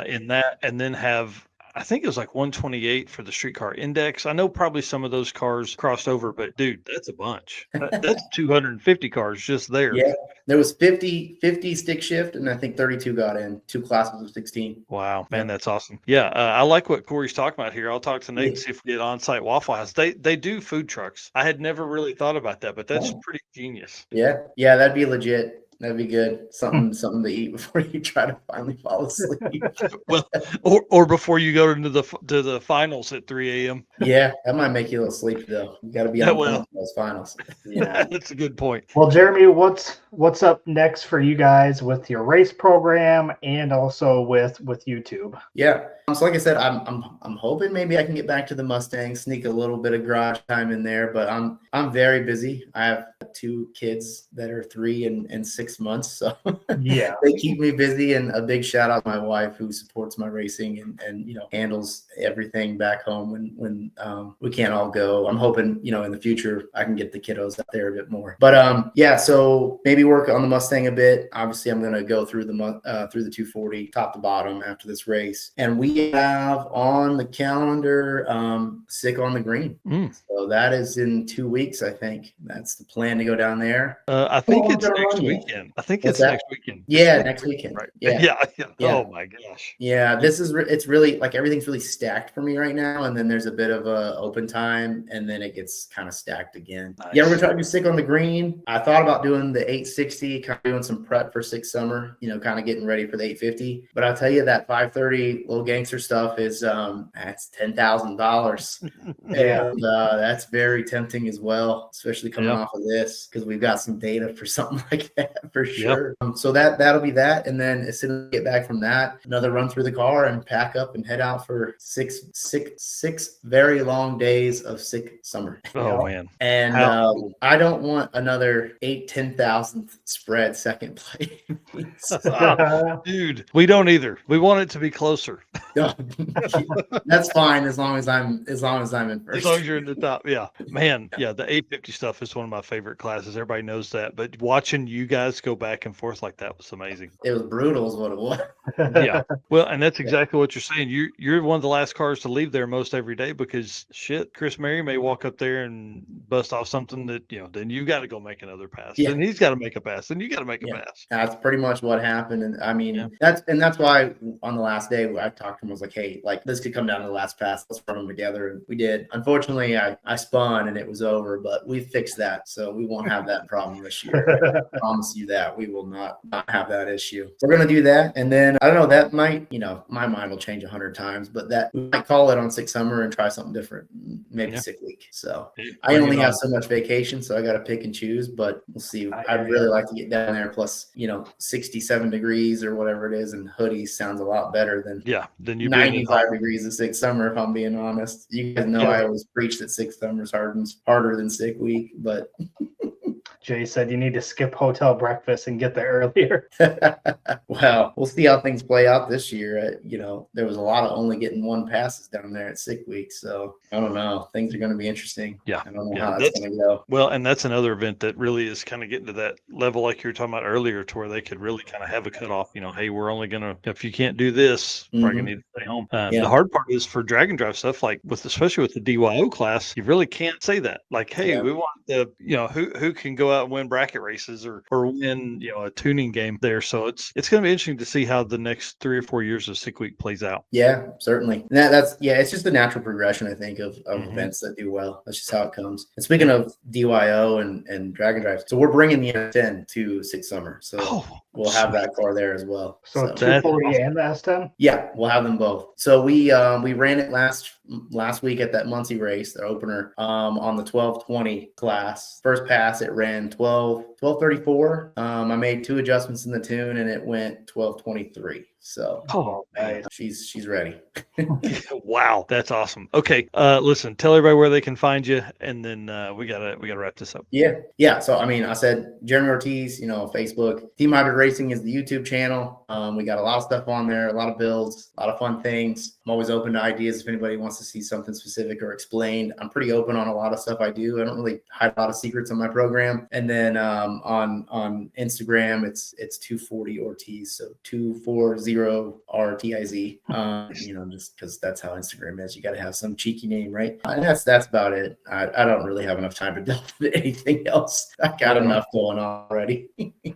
S3: in that, and then have, I think it was like 128 for the streetcar index. I know probably some of those cars crossed over, but dude, that's a bunch. That's 250 cars just there.
S2: Yeah. There was 50 stick shift, and I think 32 got in, 2 classes of 16.
S3: Wow, man, that's awesome. Yeah, I like what Corey's talking about here. I'll talk to Nate and see if we get on-site Waffle House. They do food trucks. I had never really thought about that, but that's pretty genius.
S2: Yeah, that'd be legit. That'd be good. Something to eat before you try to finally fall asleep.
S3: Well, or before you go to the finals at 3 a.m.
S2: Yeah, that might make you a little sleepy though. You got to be on those finals.
S3: Yeah, that's a good point.
S1: Well, Jeremy, what's up next for you guys with your race program and also with YouTube?
S2: Yeah. So like I said, I'm hoping maybe I can get back to the Mustang, sneak a little bit of garage time in there, but I'm very busy. I have 2 kids that are 3 and 6 months, so
S1: yeah,
S2: they keep me busy. And a big shout out to my wife who supports my racing and handles everything back home when we can't all go. I'm hoping in the future I can get the kiddos out there a bit more. But so maybe work on the Mustang a bit. Obviously, I'm gonna go through the 240 top to bottom after this race, and we have on the calendar Sick on the Green. So that is in 2 weeks. I think that's the plan to go down there.
S3: I think it's next weekend. I think it's next weekend.
S2: Yeah, next weekend.
S3: Right.
S2: Yeah.
S3: Oh my gosh.
S2: Yeah, it's really like everything's really stacked for me right now, and then there's a bit of a open time, and then it gets kind of stacked again. Nice. Yeah, we're gonna try to do Sick on the Green. I thought about doing the 860, kind of doing some prep for Sick Summer, kind of getting ready for the 850. But I'll tell you that 530 Little Gangster stuff is that's $10,000. And that's very tempting as well, especially coming off of this, because we've got some data for something like that for sure. So that'll be that. And then as soon as we get back from that, another run through the car and pack up and head out for six very long days of Sick Summer.
S3: Oh man.
S2: And I don't want another 10,000th spread second place.
S3: Dude, we don't either. We want it to be closer.
S2: That's fine as long as I'm in first.
S3: As long as you're in the top, yeah, man, yeah. The 850 stuff is one of my favorite classes. Everybody knows that, but watching you guys go back and forth like that was amazing.
S2: It was brutal, is what it was.
S3: Yeah, well, and that's exactly what you're saying. You're one of the last cars to leave there most every day because Chris Mary may walk up there and bust off something that then you got to go make another pass. Yeah. Then he's got to make a pass. Then you got to make a pass.
S2: That's pretty much what happened, and I mean that's why on the last day I talked to and was like, hey, like this could come down to the last pass. Let's run them together. And we did. Unfortunately, I spun and it was over, but we fixed that. So we won't have that problem this year. I promise you that. We will not have that issue. So we're going to do that. And then I don't know, that might, my mind will change 100 times, but that we might call it on Sick Summer and try something different, maybe Sick Week. So I only have so much vacation, so I got to pick and choose, but we'll see. I'd really like to get down there. Plus, 67 degrees or whatever it is, and hoodies sounds a lot better than
S3: then you
S2: 95 degrees of Sick Summer, if I'm being honest. You guys know I always preach that Sick Summer's harder than Sick Week, but
S1: Jay said you need to skip hotel breakfast and get there earlier.
S2: Well, we'll see how things play out this year. There was a lot of only getting one passes down there at Sick Week, so I don't know. Things are going to be interesting.
S3: Yeah,
S2: I don't know how that's going to go.
S3: Well, and that's another event that really is kind of getting to that level, like you were talking about earlier, to where they could really kind of have a cutoff. Hey, we're only going to, if you can't do this, we're going to need to stay home. The hard part is for drag and drive stuff, like especially with the DYO class, you really can't say that. Like, hey, we want the, who can go out and win bracket races or win, a tuning game there. So it's going to be interesting to see how the next 3 or 4 years of Sick Week plays out.
S2: Yeah, certainly. And it's just the natural progression, I think, of events that do well. That's just how it comes. And speaking of DYO and drag and drive, so we're bringing the S10 to Sick Summer. So we'll have that car there as well.
S1: So 240 and the S10?
S2: Yeah, we'll have them both. So we ran it last week at that Muncie race, the opener, on the 1220 class. First pass, it ran 1234. I made 2 adjustments in the tune and it went 1223. So she's ready.
S3: Wow, that's awesome. Okay, listen, tell everybody where they can find you, and then we gotta wrap this up.
S2: Yeah. So I said Jeremy Ortiz, Facebook. Team Hybrid Racing is the YouTube channel. We got a lot of stuff on there, a lot of builds, a lot of fun things. I'm always open to ideas if anybody wants to see something specific or explained. I'm pretty open on a lot of stuff I do. I don't really hide a lot of secrets on my program. And then on Instagram, it's 240 Ortiz, so 240 RTIZ. Just because that's how Instagram is. You got to have some cheeky name, right? And that's about it. I don't really have enough time to delve into anything else. I got enough going on already.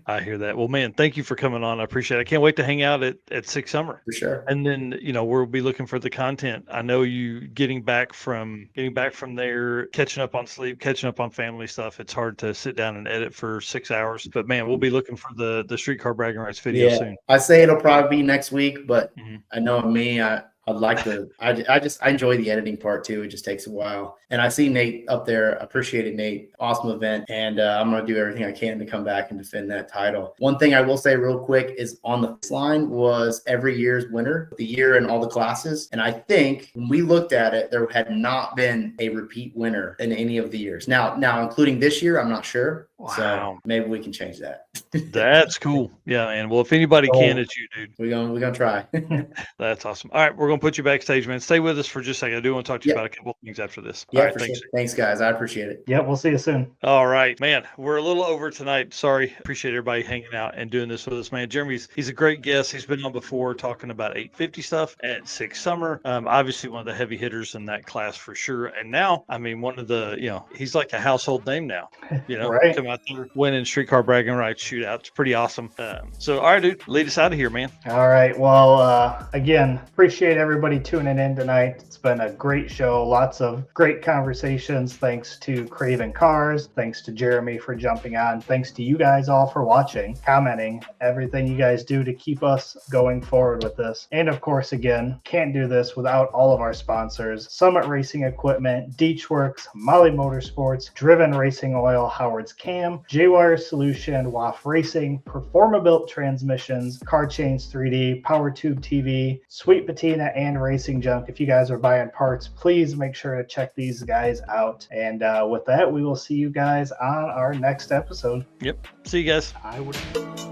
S3: I hear that. Well, man, thank you for coming on. I appreciate it. I can't wait to hang out at Sick Summer.
S2: For sure.
S3: And then, we'll be looking for the content. I know you getting back from there, catching up on sleep, catching up on family stuff. It's hard to sit down and edit for 6 hours. But man, we'll be looking for the streetcar bragging rights video soon.
S2: I say it'll probably be next week, but I know me, I'd like to. I enjoy the editing part too. It just takes a while. And I see Nate up there. Appreciate it, Nate. Awesome event. And I'm going to do everything I can to come back and defend that title. One thing I will say real quick is on the line was every year's winner, the year in all the classes. And I think when we looked at it, there had not been a repeat winner in any of the years. Now including this year, I'm not sure.
S3: Wow.
S2: So maybe we can change that.
S3: That's cool. Yeah, man. Well, if anybody can, it's you, dude.
S2: We're gonna try.
S3: That's awesome. All right, we're gonna put you backstage, man. Stay with us for just a second. I do want to talk to you about a couple of things after this.
S2: Yeah,
S3: all right,
S2: thanks. Sure. Thanks, guys. I appreciate it.
S1: Yeah, we'll see you soon.
S3: All right, man. We're a little over tonight. Sorry. Appreciate everybody hanging out and doing this with us, man. He's a great guest. He's been on before talking about 850 stuff at Sick Summer. Obviously one of the heavy hitters in that class for sure. And now, one of the, he's like a household name now.
S1: Right.
S3: Come out there winning streetcar bragging rights shootouts. Pretty awesome. So, all right, dude, lead us out of here, man.
S1: All right. Well, again, appreciate everybody tuning in tonight. It's been a great show. Lots of great conversations. Thanks to Craven Cars. Thanks to Jeremy for jumping on. Thanks to you guys all for watching, commenting, everything you guys do to keep us going forward with this. And of course, again, can't do this without all of our sponsors: Summit Racing Equipment, Deechworks, Molly Motorsports, Driven Racing Oil, Howard's Cam, J-Wire Solution, WAF Racing, Performabuilt Transmissions, Car Chains 3D, PowerTube TV, Sweet Patina, and Racing Junk. If you guys are buying parts, please make sure to check these guys out. And with that, we will see you guys on our next episode.
S3: Yep. See you guys.
S1: I would.